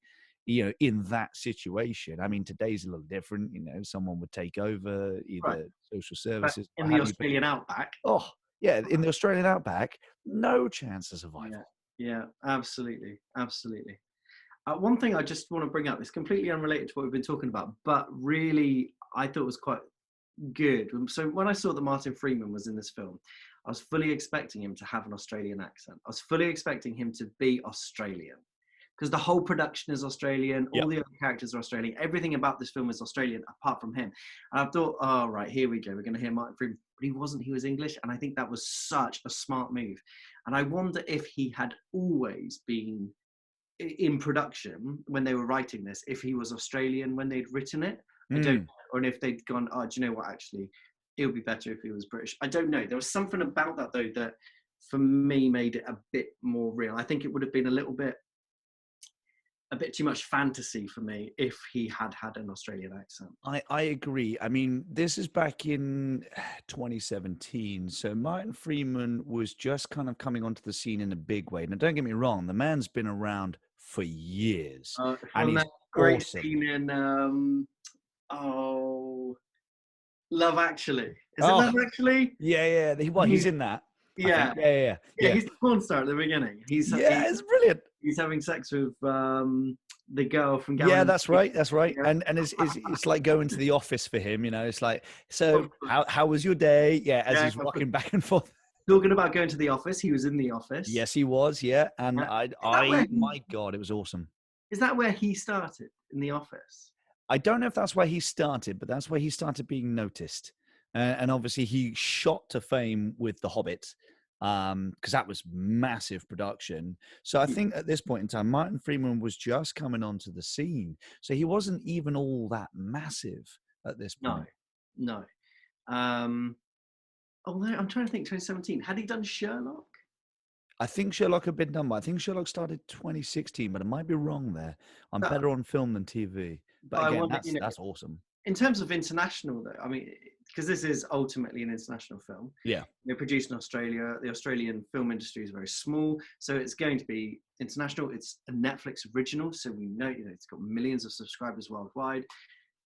Speaker 1: in that situation. I mean, today's a little different. Someone would take over,
Speaker 2: Right.
Speaker 1: either social
Speaker 2: But
Speaker 1: services,
Speaker 2: in
Speaker 1: what
Speaker 2: the
Speaker 1: have you. But
Speaker 2: Australian outback.
Speaker 1: oh, yeah, in the Australian outback, no chance of
Speaker 2: Yeah.
Speaker 1: survival.
Speaker 2: Yeah. Absolutely. Absolutely. One thing I just want to bring up is completely unrelated to what we've been talking about, but really I thought was quite good. So when I saw that Martin Freeman was in this film, I was fully expecting him to have an Australian accent. I was fully expecting him to be Australian because the whole production is Australian, all
Speaker 1: Yep.
Speaker 2: the other characters are Australian, everything about this film is Australian apart from him. And I thought, oh, right, here we go, we're going to hear Martin Freeman. But he wasn't, he was English. And I think that was such a smart move. And I wonder if he had always been in production when they were writing this, if he was Australian when they'd written it. I don't know.
Speaker 1: Mm.
Speaker 2: Or if they'd gone, oh, do you know what, actually, it would be better if he was British. I don't know. There was something about that, though, that for me made it a bit more real. I think it would have been a bit too much fantasy for me if he had had an Australian accent.
Speaker 1: I agree. I mean, this is back in 2017. So Martin Freeman was just kind of coming onto the scene in a big way. Now, don't get me wrong, the man's been around for years and
Speaker 2: From
Speaker 1: he's
Speaker 2: that great
Speaker 1: awesome.
Speaker 2: scene in, oh, Love Actually. Is it Love
Speaker 1: Oh,
Speaker 2: Actually?
Speaker 1: yeah, yeah. Well, he's
Speaker 2: He's,
Speaker 1: in that, I think.
Speaker 2: yeah,
Speaker 1: Yeah, yeah,
Speaker 2: yeah,
Speaker 1: yeah.
Speaker 2: he's the porn star at the beginning.
Speaker 1: Yeah, it's brilliant.
Speaker 2: He's having sex with the girl from Gavin
Speaker 1: Yeah,
Speaker 2: and
Speaker 1: that's right. That's right.
Speaker 2: Steve.
Speaker 1: And it's like going to the office for him, It's like,
Speaker 2: Of
Speaker 1: so
Speaker 2: course.
Speaker 1: how was your day? Yeah, as
Speaker 2: Yeah,
Speaker 1: he's
Speaker 2: of course.
Speaker 1: walking back and forth.
Speaker 2: Talking about going to the office, he was in the office.
Speaker 1: Yes, he was. Yeah, and
Speaker 2: Yeah. Is that where
Speaker 1: my God, it was awesome.
Speaker 2: he started in the office?
Speaker 1: I don't know if that's where he started, but that's where he started being noticed. And obviously, he shot to fame with The Hobbit because that was massive production. So I
Speaker 2: Yeah.
Speaker 1: think at this point in time, Martin Freeman was just coming onto the scene. So he wasn't even all that massive at this
Speaker 2: No,
Speaker 1: point.
Speaker 2: no. Um, although I'm trying to think, 2017. Had he done Sherlock?
Speaker 1: I think Sherlock had been done, but I think Sherlock started 2016, but I might be wrong there. I'm
Speaker 2: But,
Speaker 1: better on film than TV. But
Speaker 2: but I
Speaker 1: again,
Speaker 2: wonder,
Speaker 1: that's awesome.
Speaker 2: in terms of international, though, I mean, because this is ultimately an international film,
Speaker 1: Yeah.
Speaker 2: produced in Australia. The Australian film industry is very small, so it's going to be international. It's a Netflix original, so we know, it's got millions of subscribers worldwide.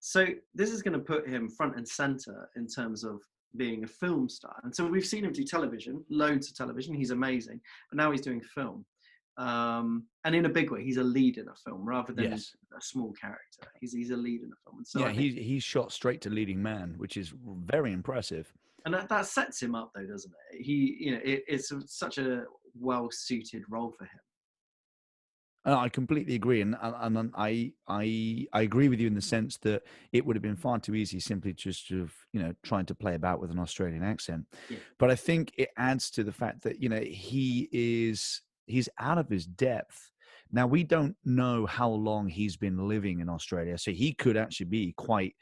Speaker 2: So this is going to put him front and center in terms of being a film star. And so we've seen him do television, loads of television. He's amazing, but now he's doing film. And in a big way, he's a lead in a film rather than
Speaker 1: Yes.
Speaker 2: a small character. He's a lead in a film, and so
Speaker 1: Yeah,
Speaker 2: I think,
Speaker 1: he's shot straight to leading man, which is very impressive.
Speaker 2: and that sets him up, though, doesn't it? It's such a well-suited role for him.
Speaker 1: I completely agree, and I agree with you in the sense that it would have been far too easy simply just to have, trying to play about with an Australian accent.
Speaker 2: Yeah.
Speaker 1: But I think it adds to the fact that he's out of his depth. Now we don't know how long he's been living in Australia, so he could actually be quite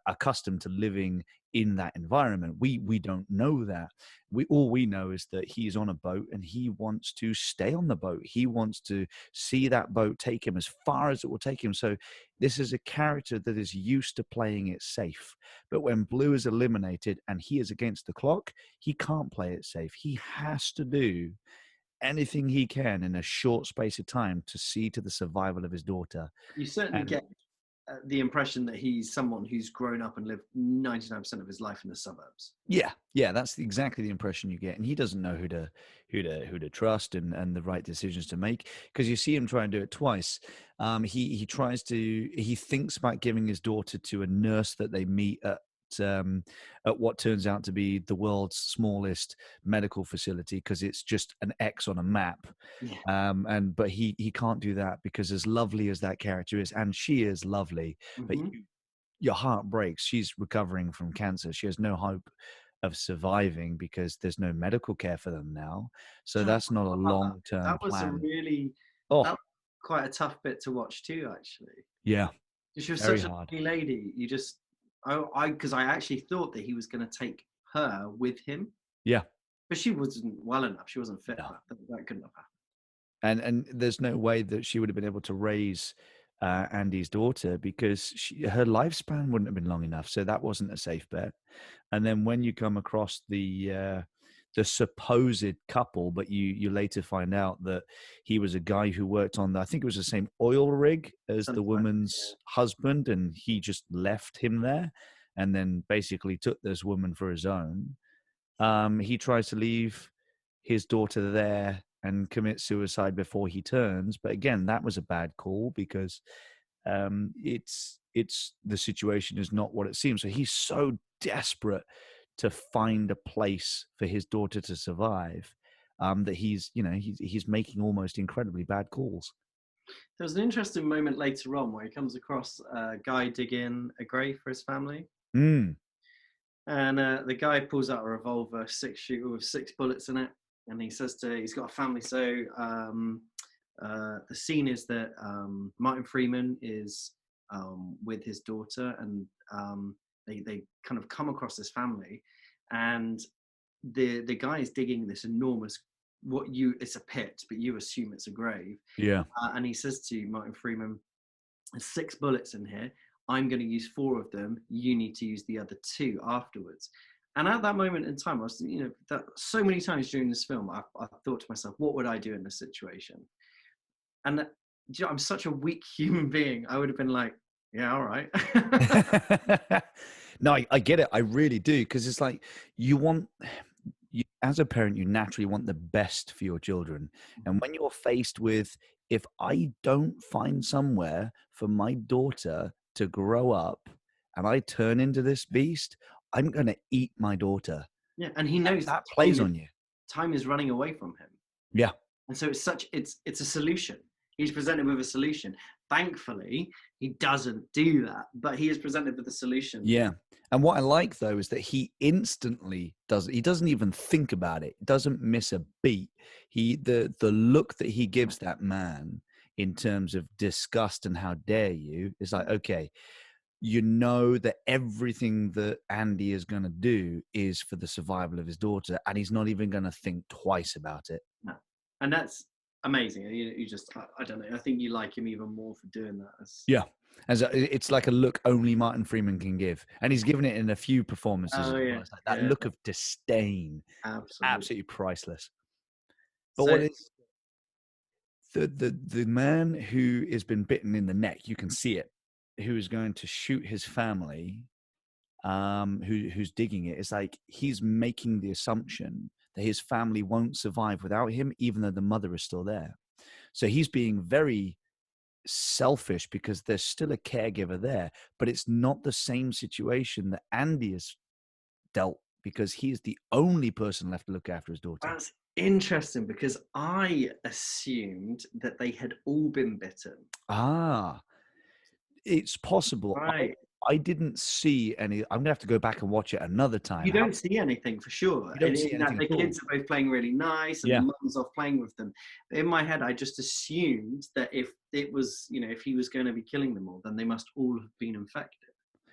Speaker 1: accustomed to living in that environment. We don't know that. We know is that he's on a boat and he wants to stay on the boat. He wants to see that boat take him as far as it will take him. So this is a character that is used to playing it safe. But when Blue is eliminated and he is against the clock, he can't play it safe. He has to do anything he can in a short space of time to see to the survival of his daughter.
Speaker 2: You certainly
Speaker 1: And
Speaker 2: get the impression that he's someone who's grown up and lived 99% of his life in the suburbs.
Speaker 1: yeah, that's exactly the impression you get. And he doesn't know who to trust and the right decisions to make, because you see him try and do it twice. He thinks about giving his daughter to a nurse that they meet at what turns out to be the world's smallest medical facility, because it's just an X on a map.
Speaker 2: Yeah.
Speaker 1: But he can't do that, because as lovely as that character is, and she is lovely, but
Speaker 2: Hmm.
Speaker 1: your heart breaks. She's recovering from cancer. She has no hope of surviving because there's no medical care for them now. So
Speaker 2: Yeah, I
Speaker 1: that's not a
Speaker 2: forgot about that.
Speaker 1: long-term
Speaker 2: That was a
Speaker 1: plan.
Speaker 2: really
Speaker 1: Oh,
Speaker 2: that was quite a tough bit to watch too, actually.
Speaker 1: yeah,
Speaker 2: She was
Speaker 1: very
Speaker 2: such a
Speaker 1: hard.
Speaker 2: lovely lady. You just, I, because I actually thought that he was going to take her with him,
Speaker 1: Yeah,
Speaker 2: but she wasn't well enough. She wasn't fit
Speaker 1: no.
Speaker 2: enough. That couldn't have happened.
Speaker 1: And there's no way that she would have been able to raise Andy's daughter, because her lifespan wouldn't have been long enough. So that wasn't a safe bet. And then when you come across the supposed couple, but you later find out that he was a guy who worked on I think it was the same oil rig as the
Speaker 2: Something like
Speaker 1: woman's husband, and he just left him there, and then basically took this woman for his own. He tries to leave his daughter there and commit suicide before he turns. But again, that was a bad call, because it's the situation is not what it seems. So he's so desperate to find a place for his daughter to survive, that he's making almost incredibly bad calls.
Speaker 2: there was an interesting moment later on where he comes across a guy digging a grave for his family.
Speaker 1: Mm,
Speaker 2: And the guy pulls out a revolver, 6 shooter with 6 bullets in it, and he says he's got a family. So the scene is that Martin Freeman is with his daughter, and they kind of come across this family, and the guy is digging this enormous, it's a pit, but you assume it's a grave,
Speaker 1: yeah,
Speaker 2: and he says to Martin Freeman, "There's 6 bullets in here. I'm going to use 4 of them. You need to use the other 2 afterwards." And at that moment in time, I was, that so many times during this film, I thought to myself, what would I do in this situation? And I'm such a weak human being. I would have been like, yeah, all right.
Speaker 1: no, I get it. I really do, because it's like you want as a parent, you naturally want the best for your children. And when you're faced with, if I don't find somewhere for my daughter to grow up and I turn into this beast, I'm going to eat my daughter.
Speaker 2: Yeah, and he
Speaker 1: And
Speaker 2: knows that
Speaker 1: that plays on you.
Speaker 2: time is running away from him.
Speaker 1: Yeah.
Speaker 2: And so it's a solution. He's presented with a solution. Thankfully, he doesn't do that, but he is presented with a solution.
Speaker 1: Yeah. And what I like, though, is that he instantly does it. He doesn't even think about it. Doesn't miss a beat. The look that he gives that man in terms of disgust and how dare you is like, okay, you know that everything that Andy is going to do is for the survival of his daughter, and he's not even going to think twice about it.
Speaker 2: No. And that's amazing. You just, I don't know. I think you like him even more for doing that.
Speaker 1: Yeah. It's like a look only Martin Freeman can give. And he's given it in a few performances
Speaker 2: Oh
Speaker 1: as well.
Speaker 2: yeah,
Speaker 1: It's like that
Speaker 2: yeah,
Speaker 1: look of disdain is
Speaker 2: absolutely.
Speaker 1: absolutely priceless. But
Speaker 2: So
Speaker 1: what is the man who has been bitten in the neck, you can see it, who is going to shoot his family, who's digging it, it's like he's making the assumption that his family won't survive without him, even though the mother is still there. So he's being very selfish because there's still a caregiver there, but it's not the same situation that Andy has dealt because he's the only person left to look after his daughter.
Speaker 2: That's interesting because I assumed that they had all been bitten.
Speaker 1: Ah, it's possible.
Speaker 2: Right.
Speaker 1: I didn't see any. I'm gonna have to go back and watch it another time.
Speaker 2: You don't see anything for sure.
Speaker 1: You
Speaker 2: And
Speaker 1: don't see
Speaker 2: in that
Speaker 1: anything
Speaker 2: the
Speaker 1: at all.
Speaker 2: kids are both playing really nice and the
Speaker 1: Yeah.
Speaker 2: mum's off playing with them. But in my head, I just assumed that if it was, if he was going to be killing them all, then they must all have been infected.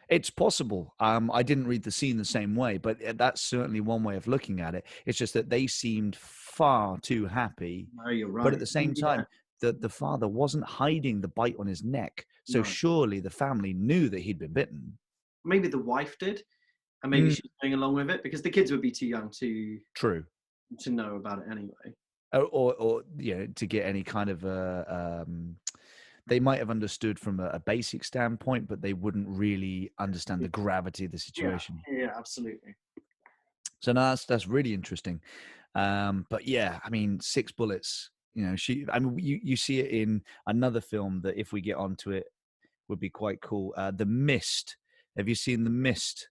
Speaker 1: It's possible. I didn't read the scene the same way, but that's certainly one way of looking at it. It's just that they seemed far too happy,
Speaker 2: No, you're
Speaker 1: but at
Speaker 2: right.
Speaker 1: the same
Speaker 2: Maybe that.
Speaker 1: time, the father wasn't hiding the bite on his neck. So
Speaker 2: No.
Speaker 1: surely the family knew that he'd been bitten.
Speaker 2: Maybe the wife did, and maybe
Speaker 1: Mm,
Speaker 2: she's going along with it because the kids would be too young
Speaker 1: true.
Speaker 2: to know about it anyway.
Speaker 1: Or to get any kind of they might have understood from a basic standpoint, but they wouldn't really understand the gravity of the
Speaker 2: Yeah,
Speaker 1: situation.
Speaker 2: yeah, absolutely.
Speaker 1: So no, that's really interesting. But yeah, I mean, 6 bullets. I mean, you see it in another film that, if we get onto it, would be quite cool. The Mist. Have you seen The Mist?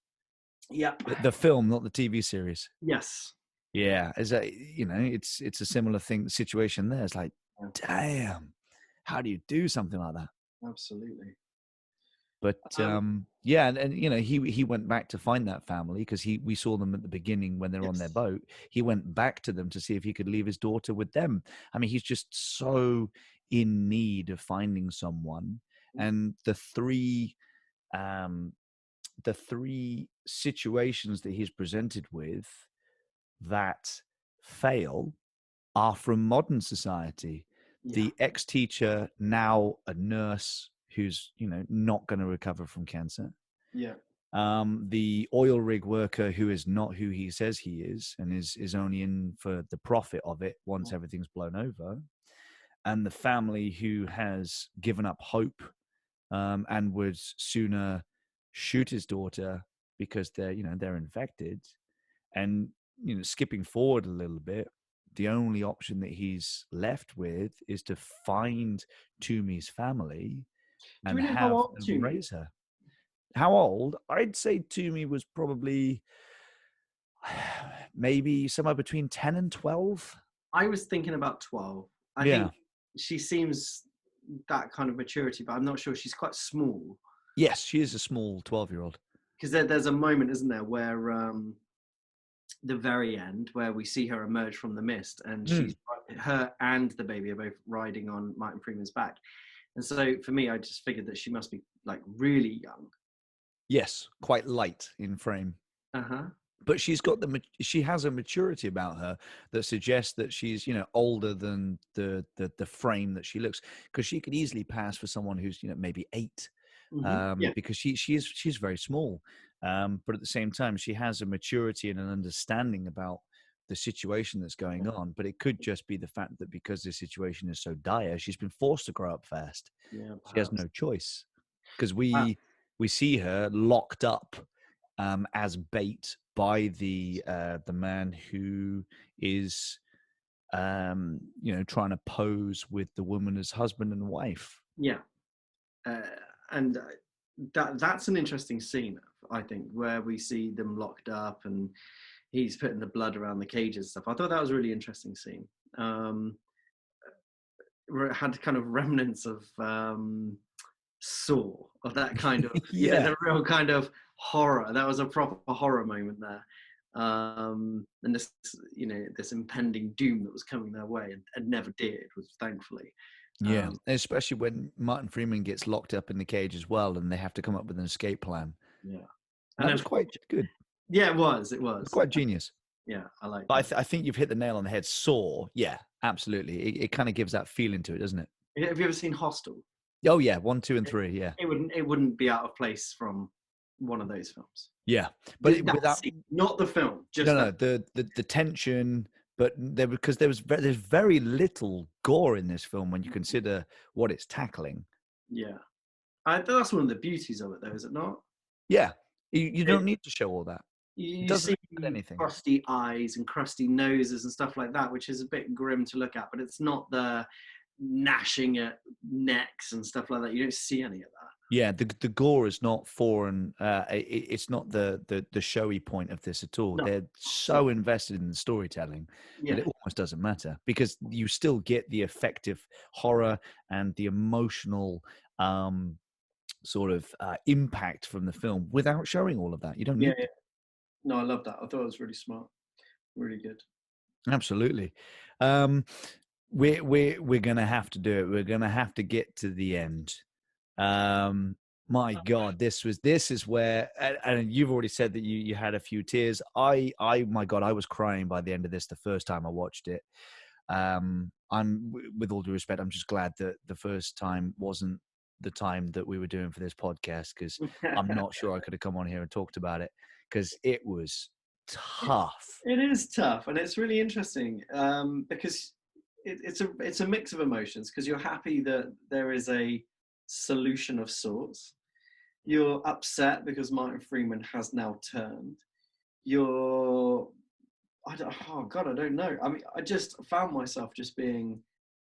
Speaker 2: Yep.
Speaker 1: The film, not the TV series.
Speaker 2: Yes.
Speaker 1: Yeah, is that it's a similar thing situation there. It's like,
Speaker 2: Yeah,
Speaker 1: damn, how do you do something like that?
Speaker 2: absolutely.
Speaker 1: But
Speaker 2: Um,
Speaker 1: yeah, and he went back to find that family because we saw them at the beginning when they're on their
Speaker 2: yes.
Speaker 1: boat. He went back to them to see if he could leave his daughter with them. I mean, he's just so in need of finding someone, and um, the three situations that he's presented with that fail are from modern society.
Speaker 2: Yeah.
Speaker 1: The ex-teacher, now a nurse who's not going to recover from cancer.
Speaker 2: Yeah.
Speaker 1: The oil rig worker who is not who he says he is, and is only in for the profit of it once everything's blown over. And the family who has given up hope, and would sooner shoot his daughter because they're infected. And skipping forward a little bit, the only option that he's left with is to find Toomey's family
Speaker 2: Do
Speaker 1: and
Speaker 2: we know how
Speaker 1: have
Speaker 2: old
Speaker 1: them
Speaker 2: Toomey is?
Speaker 1: raise her. How old? I'd say Toomey was probably maybe somewhere between 10 and 12.
Speaker 2: I was thinking about 12. I
Speaker 1: Yeah.
Speaker 2: think she seems that kind of maturity, but I'm not sure. She's quite small
Speaker 1: Yes, she is a small 12-year-old.
Speaker 2: because there's a moment, isn't there, where the very end where we see her emerge from the mist, and
Speaker 1: Mm.
Speaker 2: her and the baby are both riding on Martin Freeman's back. And so for me, I just figured that she must be like really young.
Speaker 1: Yes, quite light in frame.
Speaker 2: Uh-huh.
Speaker 1: But she has a maturity about her that suggests that she's older than the frame that she looks, because she could easily pass for someone who's maybe 8,
Speaker 2: Yeah.
Speaker 1: because she's very small, but at the same time she has a maturity and an understanding about the situation that's going on. But it could just be the fact that because the situation is so dire, she's been forced to grow up fast.
Speaker 2: Yeah,
Speaker 1: She has
Speaker 2: perhaps.
Speaker 1: no choice, because
Speaker 2: Uh,
Speaker 1: we see her locked up as bait by the man who is trying to pose with the woman as husband and wife.
Speaker 2: yeah. Uh, and that's an interesting scene, I think, where we see them locked up and he's putting the blood around the cages and stuff. I thought that was a really interesting scene. Where it had kind of remnants of Saw, of that kind of,
Speaker 1: Yeah.
Speaker 2: the real kind of horror. That was a proper horror moment there. And this impending doom that was coming their way and never did, was thankfully.
Speaker 1: Yeah,
Speaker 2: Um,
Speaker 1: especially when Martin Freeman gets locked up in the cage as well, and they have to come up with an escape plan.
Speaker 2: yeah. And
Speaker 1: That was quite
Speaker 2: unfortunately,
Speaker 1: good.
Speaker 2: yeah, it was. It
Speaker 1: It's
Speaker 2: was.
Speaker 1: quite genius.
Speaker 2: Yeah, I like
Speaker 1: But
Speaker 2: that.
Speaker 1: I think you've hit the nail on the head. Saw, yeah, absolutely. It kind of gives that feeling to it, doesn't it?
Speaker 2: Have you ever seen Hostel?
Speaker 1: Oh yeah, 1, 2, and 3. Yeah,
Speaker 2: It wouldn't be out of place from one of those films.
Speaker 1: yeah. But
Speaker 2: That
Speaker 1: without
Speaker 2: scene, not the film,
Speaker 1: no,
Speaker 2: just
Speaker 1: no,
Speaker 2: that.
Speaker 1: the tension, but because there's very little gore in this film when you consider what it's tackling.
Speaker 2: Yeah, that's one of the beauties of it, though, is it not?
Speaker 1: Yeah, you
Speaker 2: It,
Speaker 1: don't need to show all that. It
Speaker 2: you
Speaker 1: doesn't
Speaker 2: see
Speaker 1: add anything.
Speaker 2: crusty eyes and crusty noses and stuff like that, which is a bit grim to look at, but it's not the gnashing at necks and stuff like that. You don't see any of that.
Speaker 1: Yeah, the gore is not foreign. It's not the showy point of this at all.
Speaker 2: No,
Speaker 1: They're
Speaker 2: no,
Speaker 1: so invested in the storytelling that
Speaker 2: yeah,
Speaker 1: it almost doesn't matter because you still get the effective horror and the emotional sort of impact from the film without showing all of that. You don't
Speaker 2: yeah,
Speaker 1: need
Speaker 2: yeah.
Speaker 1: to.
Speaker 2: No, I love that. I thought it was really smart, really good.
Speaker 1: Absolutely. Um, we're gonna have to do it. We're gonna have to get to the end. Um, my God, this is where, and you've already said that you had a few tears. My God, I was crying by the end of this the first time I watched it. With all due respect, I'm just glad that the first time wasn't the time that we were doing for this podcast because I'm not sure I could have come on here and talked about it because it was tough.
Speaker 2: It is tough, and it's really interesting because it's a mix of emotions. Because you're happy that there is a solution of sorts. You're upset because Martin Freeman has now turned. You're I don't, oh God, I don't know. I mean, I just found myself just being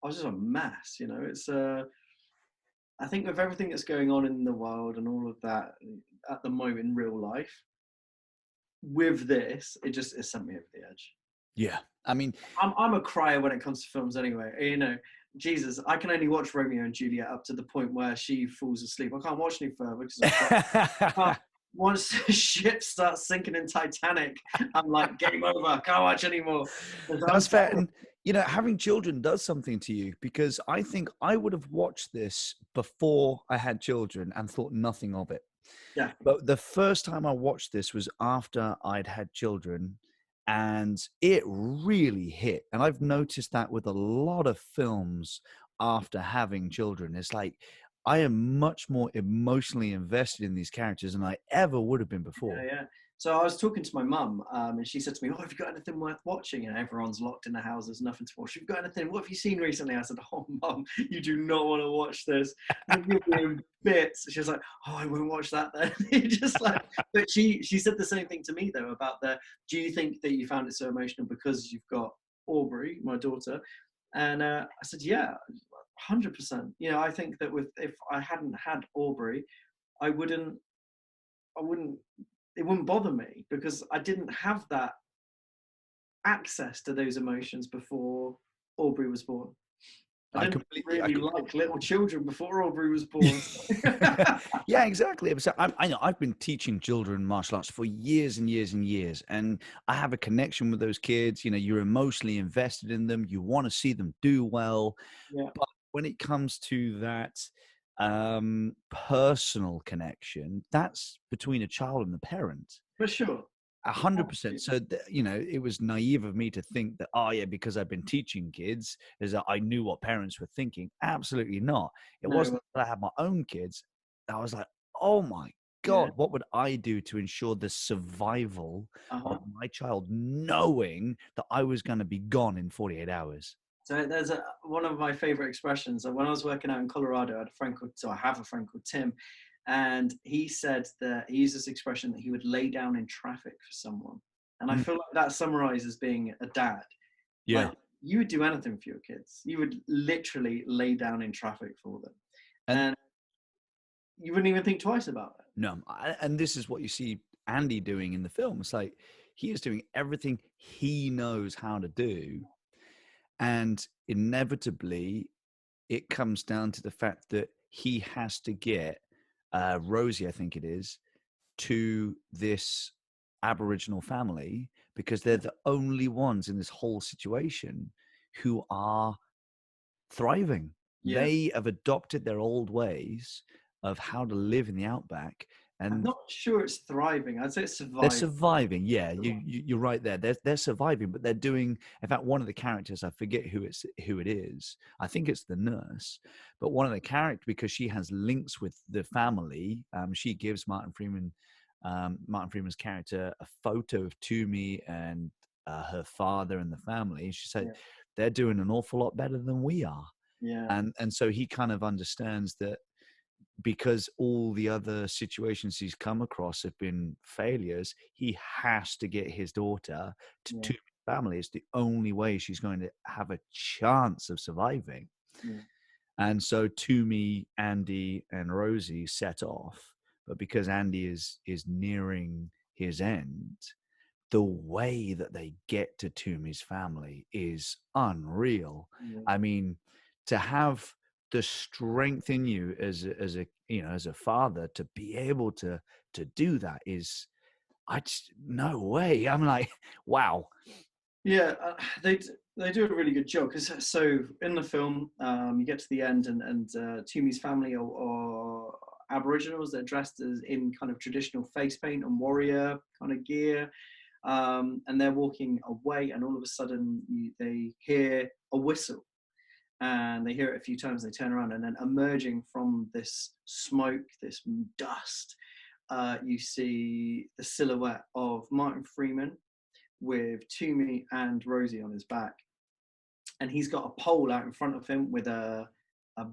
Speaker 2: I was just a mess. You know, it's I think with everything that's going on in the world and all of that at the moment in real life, with this, it sent me over the edge.
Speaker 1: Yeah, I mean,
Speaker 2: I'm a crier when it comes to films anyway. You know, Jesus, I can only watch Romeo and Juliet up to the point where she falls asleep. I can't watch any further because I can't. Once the ship starts sinking in Titanic, I'm like, game over. Can't watch anymore.
Speaker 1: that's fair. And having children does something to you because I think I would have watched this before I had children and thought nothing of it.
Speaker 2: Definitely.
Speaker 1: But the first time I watched this was after I'd had children, and it really hit. And I've noticed that with a lot of films after having children. It's like I am much more emotionally invested in these characters than I ever would have been
Speaker 2: Yeah,
Speaker 1: before.
Speaker 2: yeah. So I was talking to my mum, and she said to me, "Oh, have you got anything worth watching?" And everyone's locked in the house. There's nothing to watch. Have you got anything? What have you seen recently? I said, "Oh, mum, you do not want to watch this. You'll be in bits." She was like, "Oh, I won't watch that then." Just like, but she said the same thing to me though about the. Do you think that you found it so emotional because you've got Aubrey, my daughter? And I said, "Yeah, 100%. You know, I think that if I hadn't had Aubrey, I wouldn't." I wouldn't it wouldn't bother me because I didn't have that access to those emotions before Aubrey was born. I
Speaker 1: I
Speaker 2: didn't
Speaker 1: completely, I
Speaker 2: really
Speaker 1: completely.
Speaker 2: like little children before Aubrey was born.
Speaker 1: Yeah, exactly. So I know I've been teaching children martial arts for years and years and years, and I have a connection with those kids. You're emotionally invested in them. You want to see them do well,
Speaker 2: Yeah,
Speaker 1: but when it comes to that personal connection, that's between a child and the parent.
Speaker 2: for sure.
Speaker 1: 100%.
Speaker 2: Absolutely.
Speaker 1: So, it was naive of me to think that, oh, yeah, because I've been teaching kids, is that I knew what parents were thinking. Absolutely not. It
Speaker 2: No,
Speaker 1: wasn't that I had my own kids. I was like, oh my
Speaker 2: yeah.
Speaker 1: God, what would I do to ensure the survival of
Speaker 2: Uh-huh.
Speaker 1: my child, knowing that I was going to be gone in 48 hours?
Speaker 2: So there's one of my favorite expressions. When I was working out in Colorado, I had a friend called, so I have a friend called Tim, and he said that he used this expression that he would lay down in traffic for someone. And I
Speaker 1: Mm,
Speaker 2: feel like that summarizes being a dad. Like
Speaker 1: yeah.
Speaker 2: you would do anything for your kids. You would literally lay down in traffic for them,
Speaker 1: And
Speaker 2: and you wouldn't even think twice about it.
Speaker 1: no, and this is what you see Andy doing in the film. It's like he is doing everything he knows how to do. And inevitably, it comes down to the fact that he has to get Rosie, I think it is, to this Aboriginal family because they're
Speaker 2: Yeah,
Speaker 1: the only ones in this whole situation who are thriving.
Speaker 2: yeah.
Speaker 1: They have adopted their old ways of how to live in the outback,
Speaker 2: I'm
Speaker 1: and
Speaker 2: not sure it's thriving. I'd say it's
Speaker 1: they're
Speaker 2: surviving.
Speaker 1: surviving. Yeah, you're right there. They're surviving, but they're doing. In fact, one of the characters, I forget who it is. I think it's the nurse, but one of the characters, because she has links with the family. She gives Martin Freeman's character, a photo of Toomey and her father and the family. She said
Speaker 2: Yeah,
Speaker 1: they're doing an awful lot better than we are,
Speaker 2: yeah,
Speaker 1: and so he kind of understands that because all the other situations he's come across have been failures, he has to get his daughter to
Speaker 2: yeah,
Speaker 1: two family. It's the only way she's going to have a chance of surviving.
Speaker 2: yeah.
Speaker 1: And so Toomey, Andy, and Rosie set off, but because Andy is nearing his end, the way that they get to Toomey's family is unreal.
Speaker 2: Yeah.
Speaker 1: I mean, to have the strength in you as a as a father to be able to do that is, I just, no way. I'm like, wow.
Speaker 2: Yeah, they do a really good job because so in the film, you get to the end and Toomey's family are Aboriginals. They're dressed as in kind of traditional face paint and warrior kind of gear, and they're walking away, and all of a sudden they hear a whistle, and they hear it a few times. They turn around, and then emerging from this smoke, this dust, you see the silhouette of Martin Freeman with Toomey and Rosie on his back, and he's got a pole out in front of him with a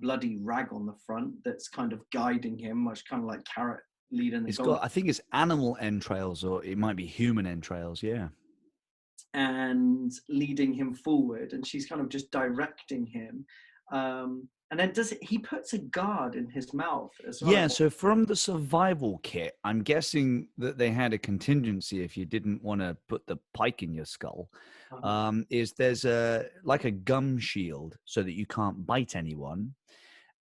Speaker 2: bloody rag on the front that's kind of guiding him, much kind of like Carrot leading the
Speaker 1: It's
Speaker 2: gold,
Speaker 1: got, I think it's animal entrails, or it might be human entrails. Yeah.
Speaker 2: and leading him forward, and she's kind of just directing him. And then he puts a guard in his mouth as
Speaker 1: Yeah,
Speaker 2: well.
Speaker 1: so from the survival kit, I'm guessing that they had a contingency if you didn't want to put the pike in your skull. Is there's a like a gum shield so that you can't bite anyone,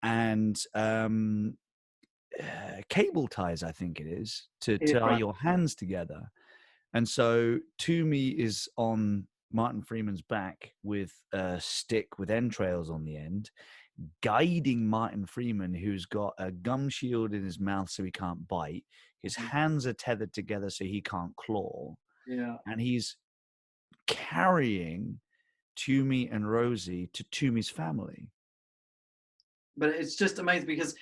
Speaker 1: and cable ties, I think it is, to
Speaker 2: Yeah,
Speaker 1: tie
Speaker 2: right.
Speaker 1: your hands together. And so Toomey is on Martin Freeman's back with a stick with entrails on the end, guiding Martin Freeman, who's got a gum shield in his mouth so he can't bite. His
Speaker 2: Mhm.
Speaker 1: hands are tethered together so he can't claw.
Speaker 2: Yeah.
Speaker 1: And he's carrying Toomey and Rosie to Toomey's family.
Speaker 2: But it's just amazing because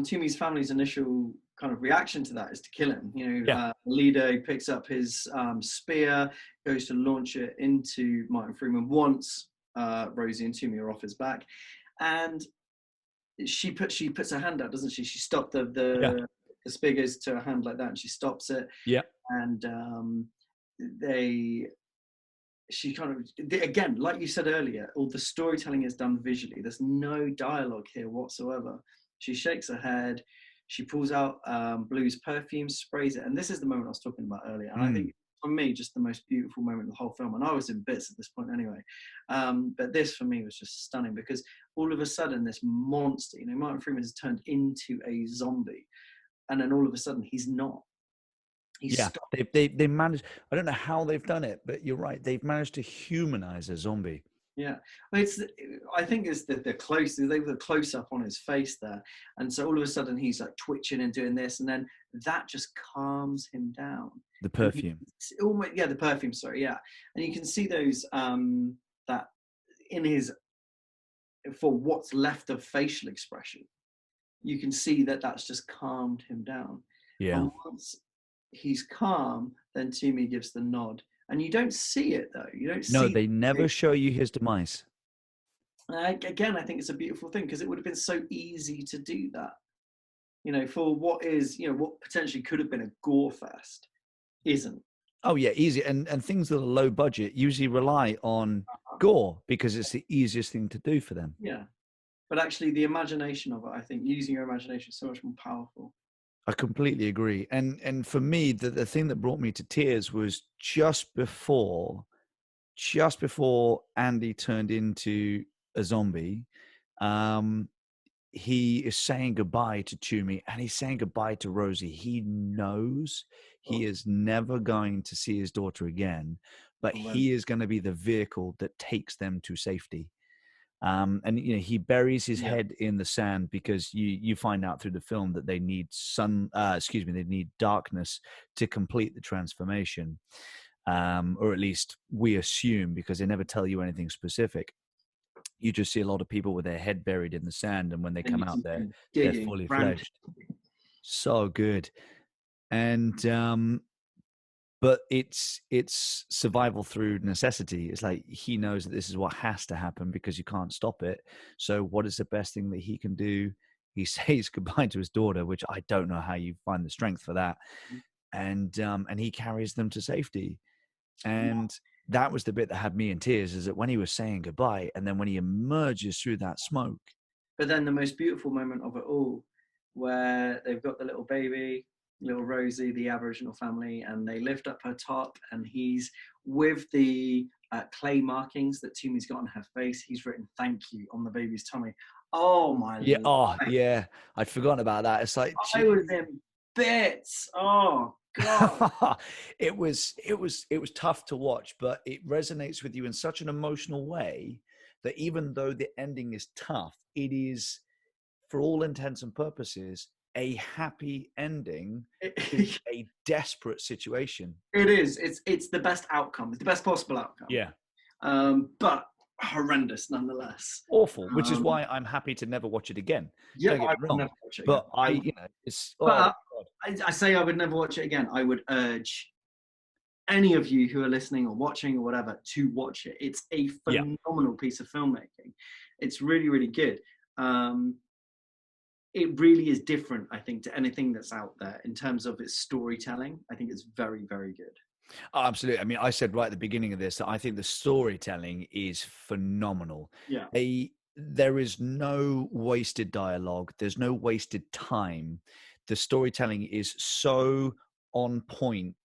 Speaker 2: Toomey's family's initial kind of reaction to that is to kill him.
Speaker 1: Yeah.
Speaker 2: The leader picks up his spear, goes to launch it into Martin Freeman once Rosie and Toomey are off his back, and she puts her hand out, doesn't she? She stopped
Speaker 1: Yeah.
Speaker 2: the spear goes to her hand like that, and she stops it,
Speaker 1: Yeah.
Speaker 2: and they she kind of, again, like you said earlier, all the storytelling is done visually. There's no dialogue here whatsoever. She shakes her head, she pulls out Blue's perfume, sprays it, and this is the moment I was talking about earlier, and I think
Speaker 1: Mm.
Speaker 2: for me just the most beautiful moment of the whole film, and I was in bits at this point anyway, but this for me was just stunning because all of a sudden this monster, Martin Freeman has turned into a zombie, and then all of a sudden he's not. He's
Speaker 1: Yeah,
Speaker 2: stopped.
Speaker 1: they managed. I don't know how they've done it, but you're right. They've managed to humanize a zombie.
Speaker 2: Yeah, well, I think it's the close. They were the close up on his face there, and so all of a sudden he's like twitching and doing this, and then that just calms him down.
Speaker 1: The
Speaker 2: And he
Speaker 1: perfume.
Speaker 2: almost, yeah, the perfume. Sorry, yeah, and you can see those that in his, for what's left of facial expression, you can see that that's just calmed him down.
Speaker 1: Yeah.
Speaker 2: And once he's calm, then Toomey gives the nod, and you don't see it though. You don't
Speaker 1: No,
Speaker 2: see.
Speaker 1: they never show you his demise.
Speaker 2: Again, I think it's a beautiful thing because it would have been so easy to do that. For what is, what potentially could have been a gore fest, isn't.
Speaker 1: Oh yeah, easy. And things that are low budget usually rely on gore because it's the easiest thing to do for them.
Speaker 2: Yeah, but actually, the imagination of it, I think, using your imagination is so much more powerful.
Speaker 1: I completely agree. And for me, the thing that brought me to tears was just before Andy turned into a zombie. Um, he is saying goodbye to Toomey and he's saying goodbye to Rosie. He knows he
Speaker 2: Oh,
Speaker 1: is never going to see his daughter again, but
Speaker 2: and then,
Speaker 1: he is going to be the vehicle that takes them to safety. And he buries his
Speaker 2: yeah,
Speaker 1: head in the sand because you find out through the film that they need they need darkness to complete the transformation, or at least we assume because they never tell you anything specific. You just see a lot of people with their head buried in the sand, and when they
Speaker 2: and
Speaker 1: come
Speaker 2: you
Speaker 1: out,
Speaker 2: see
Speaker 1: they're
Speaker 2: them
Speaker 1: they're
Speaker 2: digging
Speaker 1: fully
Speaker 2: frantic.
Speaker 1: fledged. So good. And but it's survival through necessity. It's like he knows that this is what has to happen because you can't stop it. So what is the best thing that he can do? He says goodbye to his daughter, which I don't know how you find the strength for that. And he carries them to safety. And that was the bit that had me in tears, is that when he was saying goodbye and then when he emerges through that smoke.
Speaker 2: But then the most beautiful moment of it all, where they've got the little baby, little Rosie, the Aboriginal family, and they lift up her top, and he's with the clay markings that Tumi's got on her face. He's written "thank you" on the baby's tummy. Oh my
Speaker 1: Yeah.
Speaker 2: life!
Speaker 1: Oh, yeah. I'd forgotten about that. It's like,
Speaker 2: I was
Speaker 1: geez.
Speaker 2: in bits. Oh God!
Speaker 1: It was tough to watch, but it resonates with you in such an emotional way that even though the ending is tough, it is, for all intents and purposes, a happy ending to
Speaker 2: It,
Speaker 1: a desperate situation.
Speaker 2: it is. It's the best outcome. It's the best possible outcome.
Speaker 1: Yeah.
Speaker 2: But horrendous nonetheless.
Speaker 1: Awful, which is
Speaker 2: Um,
Speaker 1: why I'm happy to never watch it again.
Speaker 2: yeah,
Speaker 1: Don't get
Speaker 2: I
Speaker 1: me
Speaker 2: would
Speaker 1: wrong.
Speaker 2: never watch it again.
Speaker 1: But it's, oh
Speaker 2: But
Speaker 1: God.
Speaker 2: I say I would never watch it again. I would urge any of you who are listening or watching or whatever to watch it. It's a
Speaker 1: Yeah.
Speaker 2: phenomenal piece of filmmaking. It's really, really good. Um, it really is different, I think, to anything that's out there in terms of its storytelling. I think it's very, very good.
Speaker 1: Oh, absolutely. I mean, I said right at the beginning of this that I think the storytelling is phenomenal.
Speaker 2: Yeah,
Speaker 1: There is no wasted dialogue. There's no wasted time. The storytelling is so on point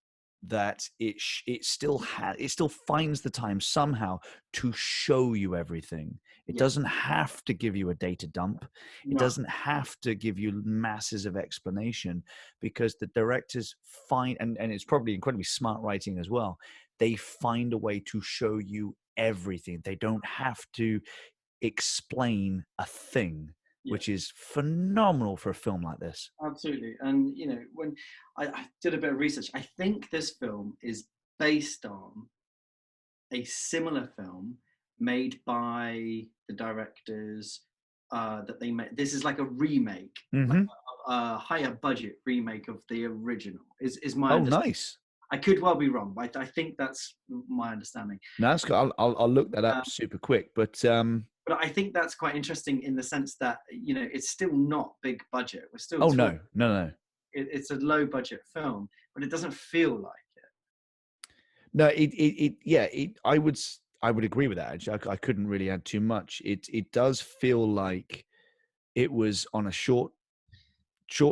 Speaker 1: that it still finds the time somehow to show you everything. It
Speaker 2: yeah,
Speaker 1: doesn't have to give you a data dump. It
Speaker 2: no,
Speaker 1: doesn't have to give you masses of explanation, because the directors find, and it's probably incredibly smart writing as well, they find a way to show you everything. They don't have to explain a thing,
Speaker 2: yeah.
Speaker 1: which is phenomenal for a film like this.
Speaker 2: Absolutely. And, you know, when I did a bit of research, I think this film is based on a similar film made by the directors that they made. This is like a remake, like
Speaker 1: Hmm.
Speaker 2: a higher budget remake of the original, is my
Speaker 1: Oh,
Speaker 2: understanding.
Speaker 1: nice.
Speaker 2: I could well be wrong, but I think that's my understanding.
Speaker 1: No, that's good. I'll look that
Speaker 2: Uh,
Speaker 1: up super quick. But
Speaker 2: but I think that's quite interesting in the sense that, you know, it's still not big budget. We're still
Speaker 1: oh
Speaker 2: talking,
Speaker 1: no, no, no,
Speaker 2: it's a low budget film, but it doesn't feel like it.
Speaker 1: no. Yeah. I would agree with that. Actually, I couldn't really add too much. It does feel like it was on a short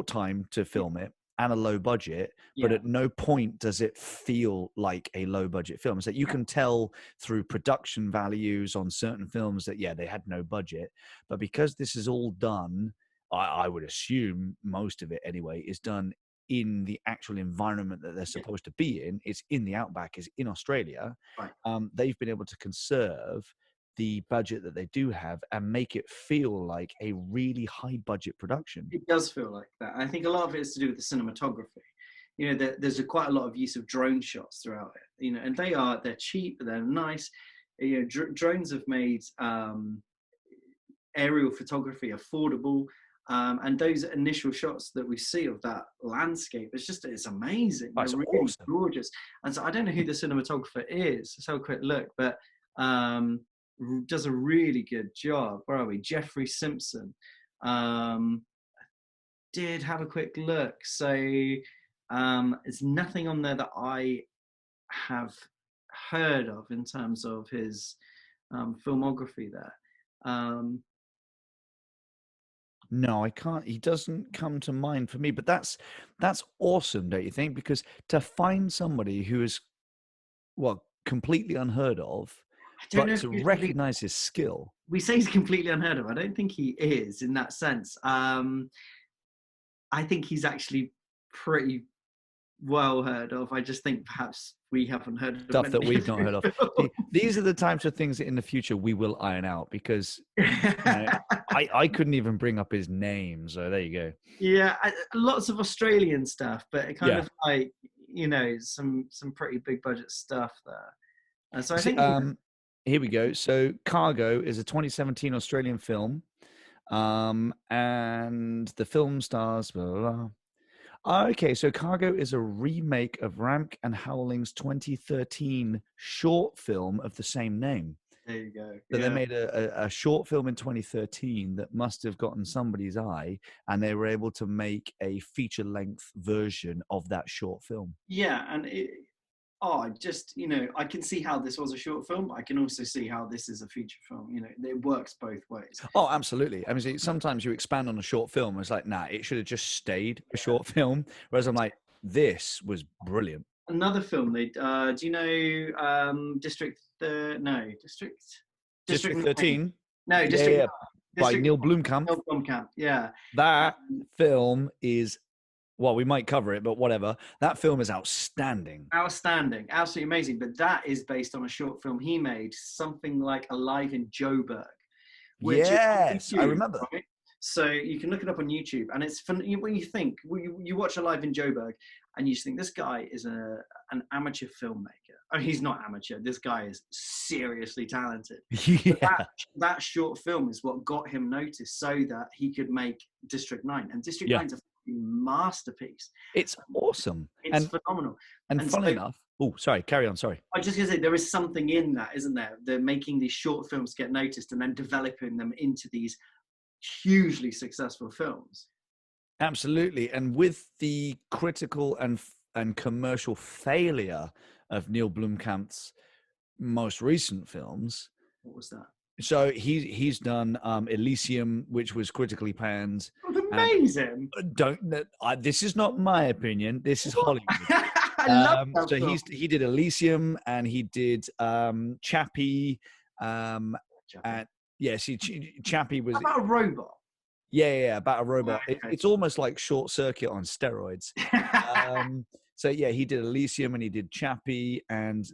Speaker 1: time to
Speaker 2: Yeah.
Speaker 1: film it and a low budget, but
Speaker 2: Yeah.
Speaker 1: at no point does it feel like a low budget film. So you can tell through production values on certain films that, yeah, they had no budget, but because this is all done, I would assume most of it anyway is done in the actual environment that they're
Speaker 2: Yeah.
Speaker 1: supposed to be in. It's in the outback, is in Australia.
Speaker 2: Right.
Speaker 1: They've been able to conserve the budget that they do have and make it feel like a really high budget production.
Speaker 2: It does feel like that. I think a lot of it is to do with the cinematography. You know, there's quite a lot of use of drone shots throughout it. You know, and they're cheap, they're nice. You know, drones have made aerial photography affordable. And those initial shots that we see of that landscape, it's amazing. They're
Speaker 1: That's
Speaker 2: really
Speaker 1: awesome.
Speaker 2: gorgeous. And so I don't know who the cinematographer is. Let's have a quick look, but um, does a really good job. Where are we? Jeffrey Simpson. Um, did have a quick look. So there's nothing on there that I have heard of in terms of his filmography there. Um,
Speaker 1: No, I can't. He doesn't come to mind for me. But that's awesome, don't you think? Because to find somebody who is, well, completely unheard of,
Speaker 2: I don't know
Speaker 1: but
Speaker 2: if
Speaker 1: to
Speaker 2: he's completely,
Speaker 1: recognize his skill.
Speaker 2: we say he's completely unheard of. I don't think he is in that sense. I think he's actually pretty well heard of. I just think perhaps we haven't heard of
Speaker 1: Stuff that
Speaker 2: many
Speaker 1: we've
Speaker 2: of
Speaker 1: not
Speaker 2: his
Speaker 1: heard of. See, these are the types of things that in the future we will iron out, because you know,
Speaker 2: films.
Speaker 1: I couldn't even bring up his name. So there you go.
Speaker 2: Yeah, lots of Australian stuff, but it kind
Speaker 1: Yeah.
Speaker 2: of like, you know, some pretty big budget stuff there. And so I
Speaker 1: See,
Speaker 2: think,
Speaker 1: here we go. So Cargo is a 2017 Australian film. And the film stars, blah, blah, blah. Okay, so Cargo is a remake of Ramke and Howling's 2013 short film of the same name.
Speaker 2: there you go.
Speaker 1: So they
Speaker 2: Yeah.
Speaker 1: made a short film in 2013 that must have gotten somebody's eye, and they were able to make a feature-length version of that short film.
Speaker 2: Yeah, and oh, I just, I can see how this was a short film, but I can also see how this is a feature film. It works both ways.
Speaker 1: Oh, absolutely. I mean, see, sometimes you expand on a short film. It's like, nah, it should have just stayed a short film. Whereas I'm like, this was brilliant.
Speaker 2: Another film do you know no, District
Speaker 1: District
Speaker 2: 9?
Speaker 1: 13.
Speaker 2: No,
Speaker 1: Yeah,
Speaker 2: District
Speaker 1: yeah.
Speaker 2: 9.
Speaker 1: By
Speaker 2: District
Speaker 1: Neil Blomkamp.
Speaker 2: Neil Blomkamp, yeah.
Speaker 1: That
Speaker 2: Um,
Speaker 1: film is, well, we might cover it, but whatever. That film is outstanding.
Speaker 2: Outstanding, absolutely amazing. But that is based on a short film he made, something like Alive in Joburg, which is on
Speaker 1: Yes, I
Speaker 2: YouTube,
Speaker 1: remember that.
Speaker 2: right? So you can look it up on YouTube, and it's fun. When you think, you watch Alive in Joburg, and you just think this guy is an amateur filmmaker. Oh, he's not amateur. This guy is seriously talented. But
Speaker 1: Yeah,
Speaker 2: that short film is what got him noticed, so that he could make District 9. And District
Speaker 1: yeah.
Speaker 2: 9 is a masterpiece.
Speaker 1: It's awesome.
Speaker 2: It's phenomenal.
Speaker 1: And
Speaker 2: And
Speaker 1: funnily
Speaker 2: so
Speaker 1: enough, oh, sorry, carry on. Sorry.
Speaker 2: I was just going to say, there is something in that, isn't there? They're making these short films get noticed and then developing them into these hugely successful films.
Speaker 1: Absolutely. And with the critical and commercial failure of Neil Blomkamp's most recent films,
Speaker 2: What was that?
Speaker 1: so he's done Elysium, which was critically panned,
Speaker 2: It was
Speaker 1: and
Speaker 2: amazing.
Speaker 1: this is not my opinion. This is Hollywood.
Speaker 2: I love that
Speaker 1: So
Speaker 2: film.
Speaker 1: he did Elysium and he did Chappie,
Speaker 2: Chappie.
Speaker 1: and yes, Chappie was
Speaker 2: How about a robot?
Speaker 1: yeah, about a robot.
Speaker 2: Okay.
Speaker 1: It's almost like Short Circuit on steroids. So yeah, he did Elysium and he did Chappie, and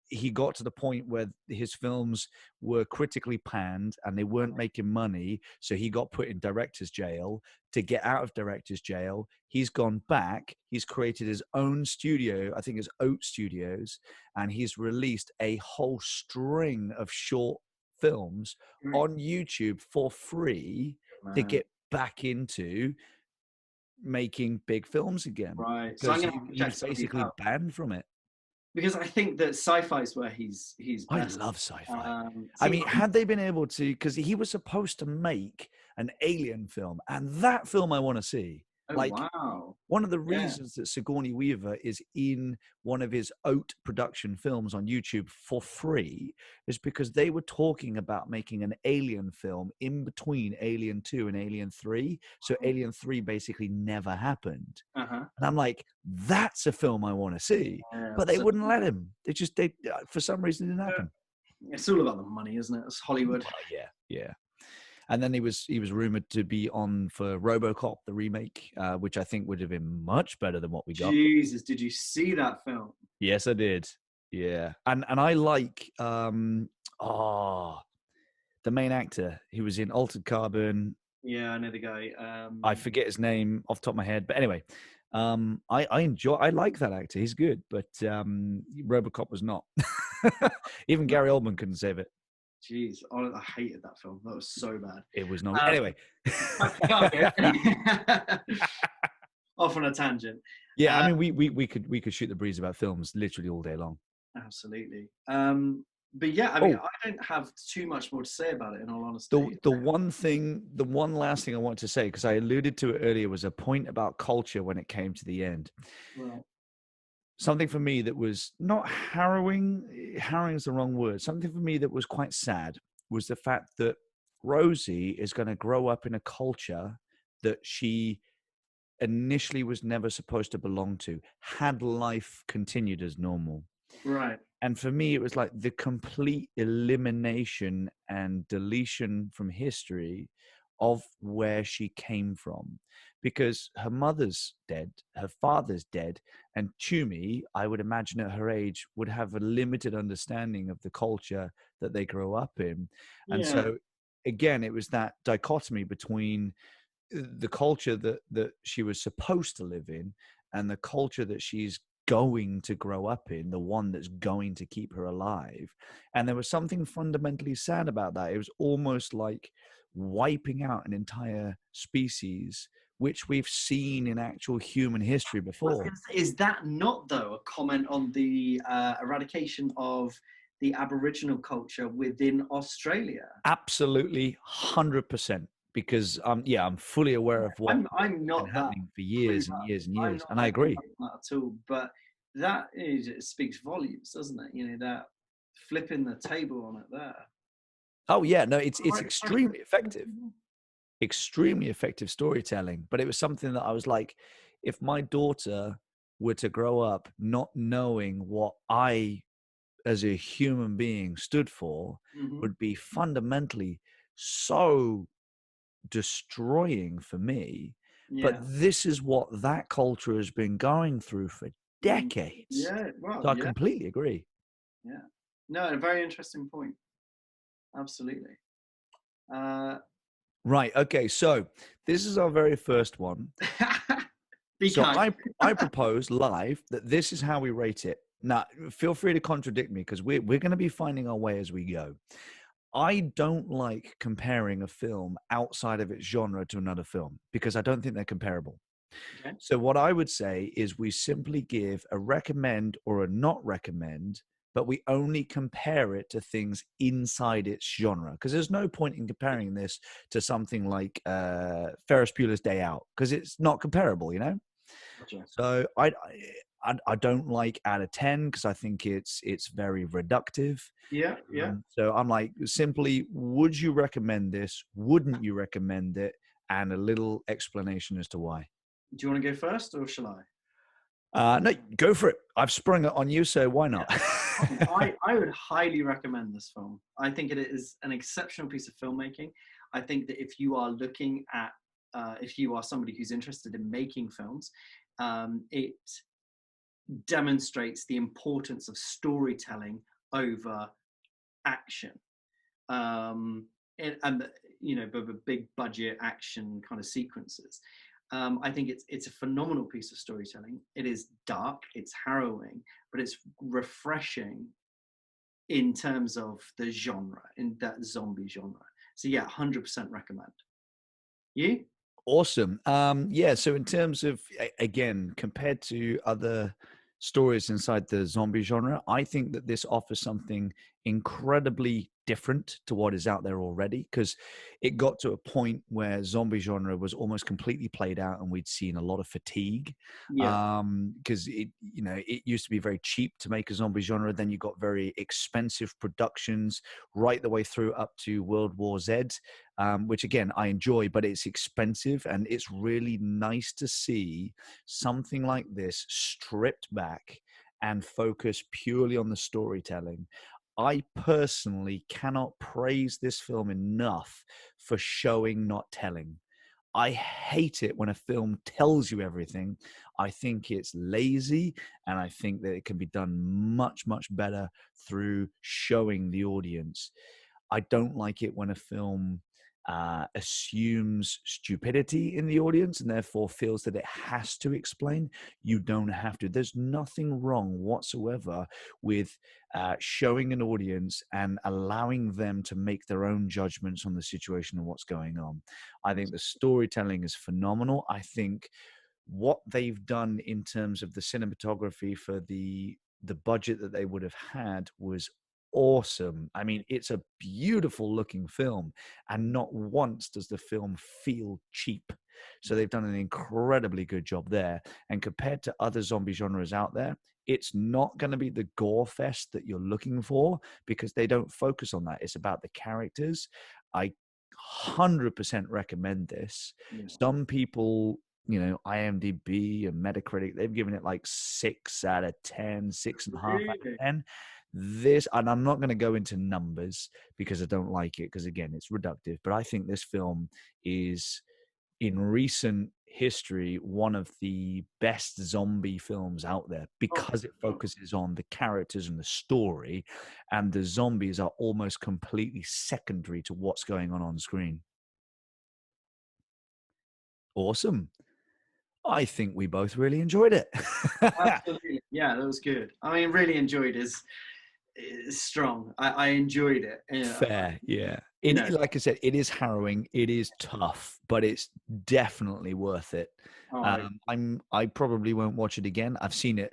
Speaker 1: he got to the point where his films were critically panned and they weren't making money, so he got put in director's jail. To get out of director's jail, he's gone back, he's created his own studio, I think it's Oat Studios, and he's released a whole string of short films on YouTube for free to get back into making big films again,
Speaker 2: Right. So I'm
Speaker 1: because
Speaker 2: going to have to
Speaker 1: he
Speaker 2: check
Speaker 1: was
Speaker 2: some of these
Speaker 1: basically
Speaker 2: out,
Speaker 1: banned from it.
Speaker 2: because I think that sci-fi is where he's
Speaker 1: I
Speaker 2: best.
Speaker 1: love sci-fi. I
Speaker 2: See,
Speaker 1: mean, had they been able to, because he was supposed to make an alien film, and that film I want to see.
Speaker 2: oh
Speaker 1: Like,
Speaker 2: wow,
Speaker 1: one of the
Speaker 2: yeah.
Speaker 1: reasons that Sigourney Weaver is in one of his Oat production films on YouTube for free is because they were talking about making an alien film in between Alien 2 and Alien 3. So Alien 3 basically never happened.
Speaker 2: Uh-huh.
Speaker 1: And I'm like, that's a film I want to see.
Speaker 2: Yeah,
Speaker 1: But they wouldn't let him. They for some reason, it didn't happen.
Speaker 2: It's all about the money, isn't it? It's Hollywood.
Speaker 1: Well, yeah. And then he was rumored to be on for RoboCop, the remake, which I think would have been much better than what we got.
Speaker 2: Jesus, did you see that film?
Speaker 1: Yes, I did. Yeah, and I like the main actor who was in Altered Carbon.
Speaker 2: Yeah, I know the guy.
Speaker 1: I forget his name off the top of my head, but anyway, I like that actor. He's good, but RoboCop was not. Even Gary Oldman couldn't save it.
Speaker 2: Jeez, I hated that film. That was so bad.
Speaker 1: It was not. Anyway,
Speaker 2: off on a tangent.
Speaker 1: Yeah, I mean, we could shoot the breeze about films literally all day long.
Speaker 2: Absolutely. But yeah, I mean, I don't have too much more to say about it, in all honesty.
Speaker 1: The one last thing I want to say, because I alluded to it earlier, was a point about culture when it came to the end.
Speaker 2: Right.
Speaker 1: Something for me that was not harrowing. Harrowing is the wrong word. Something for me that was quite sad was the fact that Rosie is going to grow up in a culture that she initially was never supposed to belong to, had life continued as normal.
Speaker 2: Right.
Speaker 1: And for me, it was like the complete elimination and deletion from history of where she came from, because her mother's dead, her father's dead, and Chumi, I would imagine at her age, would have a limited understanding of the culture that they grow up in. And so again, it was that dichotomy between the culture that she was supposed to live in and the culture that she's going to grow up in, the one that's going to keep her alive. And there was something fundamentally sad about that. It was almost like wiping out an entire species, which we've seen in actual human history before.
Speaker 2: Is that not, though, a comment on the eradication of the Aboriginal culture within Australia?
Speaker 1: Absolutely, 100%. Because I'm fully aware of what
Speaker 2: I'm not
Speaker 1: been happening for years and years and years, and I agree.
Speaker 2: Not at all, but that is, it speaks volumes, doesn't it? You know, that flipping the table on it there.
Speaker 1: Oh yeah, no, it's
Speaker 2: Quite, quite
Speaker 1: extremely effective. Extremely effective storytelling. But it was something that I was like, if my daughter were to grow up not knowing what I as a human being stood for,
Speaker 2: mm-hmm.
Speaker 1: would be fundamentally so destroying for me. But
Speaker 2: Yeah.
Speaker 1: this is what that culture has been going through for
Speaker 2: Mm.
Speaker 1: decades.
Speaker 2: Yeah. Well,
Speaker 1: So I
Speaker 2: yeah.
Speaker 1: completely agree.
Speaker 2: Yeah. No, a very interesting point. Absolutely. Uh,
Speaker 1: Right. Okay. So this is our very first one.
Speaker 2: be
Speaker 1: So
Speaker 2: kind.
Speaker 1: I propose live that this is how we rate it. Now, feel free to contradict me because we're going to be finding our way as we go. I don't like comparing a film outside of its genre to another film because I don't think they're comparable.
Speaker 2: Okay.
Speaker 1: So what I would say is we simply give a recommend or a not recommend, but we only compare it to things inside its genre. Because there's no point in comparing this to something like Ferris Bueller's Day Out because it's not comparable, you know.
Speaker 2: Gotcha.
Speaker 1: So I don't like out of 10 because I think it's very reductive.
Speaker 2: Yeah. Yeah.
Speaker 1: So I'm like, simply, would you recommend this? Wouldn't you recommend it? And a little explanation as to why.
Speaker 2: Do you want to go first or shall I?
Speaker 1: No, go for it. I've sprung it on you, so why
Speaker 2: Yeah.
Speaker 1: not?
Speaker 2: I would highly recommend this film. I think it is an exceptional piece of filmmaking. I think that if you are looking at, if you are somebody who's interested in making films, it demonstrates the importance of storytelling over action. And you know, big budget action kind of sequences. I think it's a phenomenal piece of storytelling. It is dark, it's harrowing, but it's refreshing in terms of the genre, in that zombie genre. So yeah, 100% recommend. You?
Speaker 1: Awesome. Yeah. So in terms of again, compared to other stories inside the zombie genre, I think that this offers something incredibly different to what is out there already because it got to a point where zombie genre was almost completely played out and we'd seen a lot of fatigue
Speaker 2: Yeah,
Speaker 1: because it used to be very cheap to make a zombie genre. Then you got very expensive productions right the way through up to World War Z, which again I enjoy, but it's expensive, and it's really nice to see something like this stripped back and focus purely on the storytelling. I personally cannot praise this film enough for showing, not telling. I hate it when a film tells you everything. I think it's lazy, and I think that it can be done much, much better through showing the audience. I don't like it when a film assumes stupidity in the audience and therefore feels that it has to explain. You don't have to. There's nothing wrong whatsoever with showing an audience and allowing them to make their own judgments on the situation and what's going on. I think the storytelling is phenomenal. I think what they've done in terms of the cinematography for the budget that they would have had was awesome. I mean, it's a beautiful looking film, and not once does the film feel cheap. So they've done an incredibly good job there. And compared to other zombie genres out there, it's not going to be the gore fest that you're looking for because they don't focus on that. It's about the characters. I 100% recommend this.
Speaker 2: yeah.
Speaker 1: Some people, IMDb and Metacritic, they've given it like 6 out of 10, 6.5 out of
Speaker 2: Really?
Speaker 1: 10. This, and I'm not going to go into numbers because I don't like it, because again, it's reductive, but I think this film is, in recent history, one of the best zombie films out there
Speaker 2: Oh,
Speaker 1: because it
Speaker 2: oh,
Speaker 1: focuses on the characters and the story, and the zombies are almost completely secondary to what's going on screen. Awesome. I think we both really enjoyed it.
Speaker 2: absolutely. Yeah, that was good. I mean, really enjoyed is strong. I enjoyed it. Yeah,
Speaker 1: Fair, yeah.
Speaker 2: you know.
Speaker 1: Like I said, it is harrowing, it is tough, but it's definitely worth it.
Speaker 2: Oh,
Speaker 1: I probably won't watch it again. I've seen it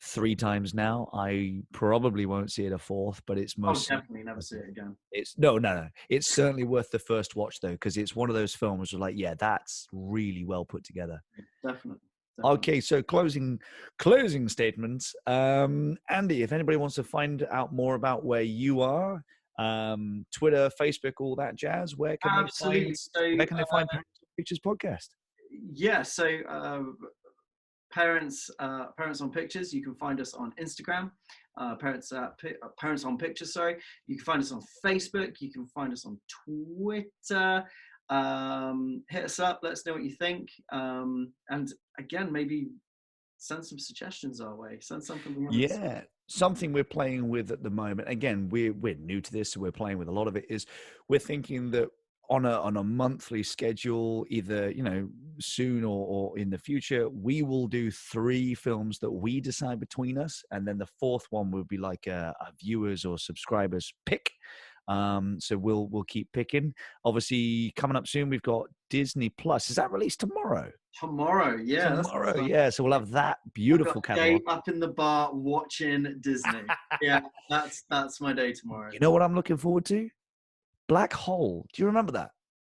Speaker 1: 3 times now. I probably won't see it a fourth, but it's
Speaker 2: I'll
Speaker 1: most
Speaker 2: definitely never
Speaker 1: worth
Speaker 2: see
Speaker 1: it.
Speaker 2: it again.
Speaker 1: It's no. It's certainly worth the first watch though, because it's one of those films where like, yeah, that's really well put together.
Speaker 2: Definitely,
Speaker 1: Okay, so closing statements. Andy, if anybody wants to find out more about where you are, Twitter, Facebook, all that jazz,
Speaker 2: Absolutely. So,
Speaker 1: where can they find Parents on Pictures podcast?
Speaker 2: yeah, so parents on Pictures, you can find us on Instagram. Parents on Pictures, sorry. You can find us on Facebook. You can find us on Twitter. Hit us up, let us know what you think, and again, maybe send some suggestions our way. Send something we haven't seen.
Speaker 1: Something we're playing with at the moment. Again, we're new to this, so we're playing with a lot of it. Is we're thinking that on a monthly schedule, either soon or in the future, we will do 3 films that we decide between us, and then the 4th one will be like a viewers or subscribers pick. So we'll keep picking. Obviously, coming up soon, we've got Disney Plus. Is that released tomorrow?
Speaker 2: Tomorrow, yeah.
Speaker 1: Tomorrow, yeah. So we'll have that beautiful catalog.
Speaker 2: Day up in the bar watching Disney. Yeah, that's my day tomorrow.
Speaker 1: You know what I'm looking forward to? Black Hole. Do you remember that?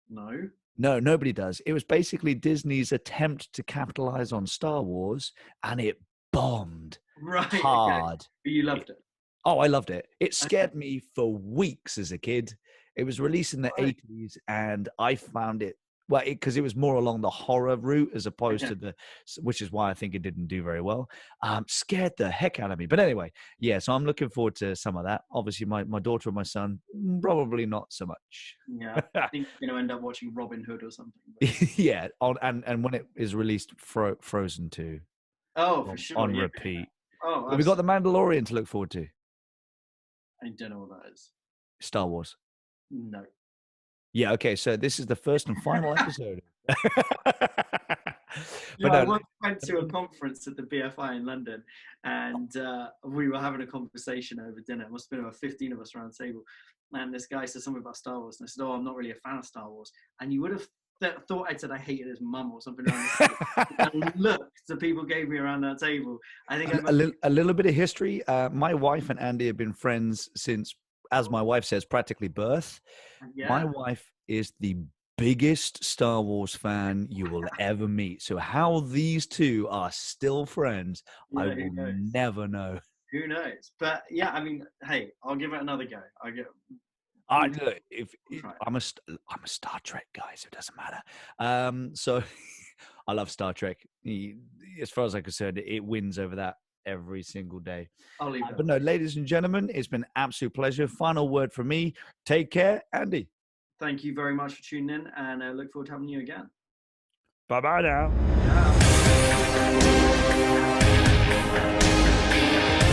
Speaker 2: No.
Speaker 1: No, nobody does. It was basically Disney's attempt to capitalize on Star Wars, and it bombed hard.
Speaker 2: Okay. You loved it.
Speaker 1: Oh, I loved it. It scared me for weeks as a kid. It was released in the 80s, and I found it, because it was more along the horror route as opposed to which is why I think it didn't do very well. Scared the heck out of me. But anyway, yeah, so I'm looking forward to some of that. Obviously, my daughter and my son, probably not so much.
Speaker 2: Yeah, I think you're going to end up watching Robin Hood or something.
Speaker 1: Yeah, and when it is released, Frozen 2.
Speaker 2: Oh, for sure.
Speaker 1: On repeat.
Speaker 2: Oh,
Speaker 1: but we got The Mandalorian to look forward to.
Speaker 2: I don't know what that is.
Speaker 1: Star Wars.
Speaker 2: No.
Speaker 1: Yeah, okay, so this is the first and final episode.
Speaker 2: I once went to a conference at the BFI in London, and we were having a conversation over dinner. It must have been about 15 of us around the table. And this guy said something about Star Wars. And I said, I'm not really a fan of Star Wars. And you would have thought I said I hated his mum or something around the table. And look, the people gave me around that table. I think
Speaker 1: a little bit of history. My wife and Andy have been friends since, as my wife says, practically birth. Yeah. My wife is the biggest Star Wars fan you will ever meet. So how these two are still friends, I will never know.
Speaker 2: Who knows? But yeah, I mean, hey, I'll give it another go.
Speaker 1: Look, I'm a Star Trek guy, so it doesn't matter. So I love Star Trek. As far as I'm concerned, it wins over that every single day.
Speaker 2: I'll leave it.
Speaker 1: But no, ladies and gentlemen, it's been an absolute pleasure. Final word from me. Take care, Andy.
Speaker 2: Thank you very much for tuning in, and I look forward to having you again.
Speaker 1: Bye-bye now.
Speaker 2: Ciao.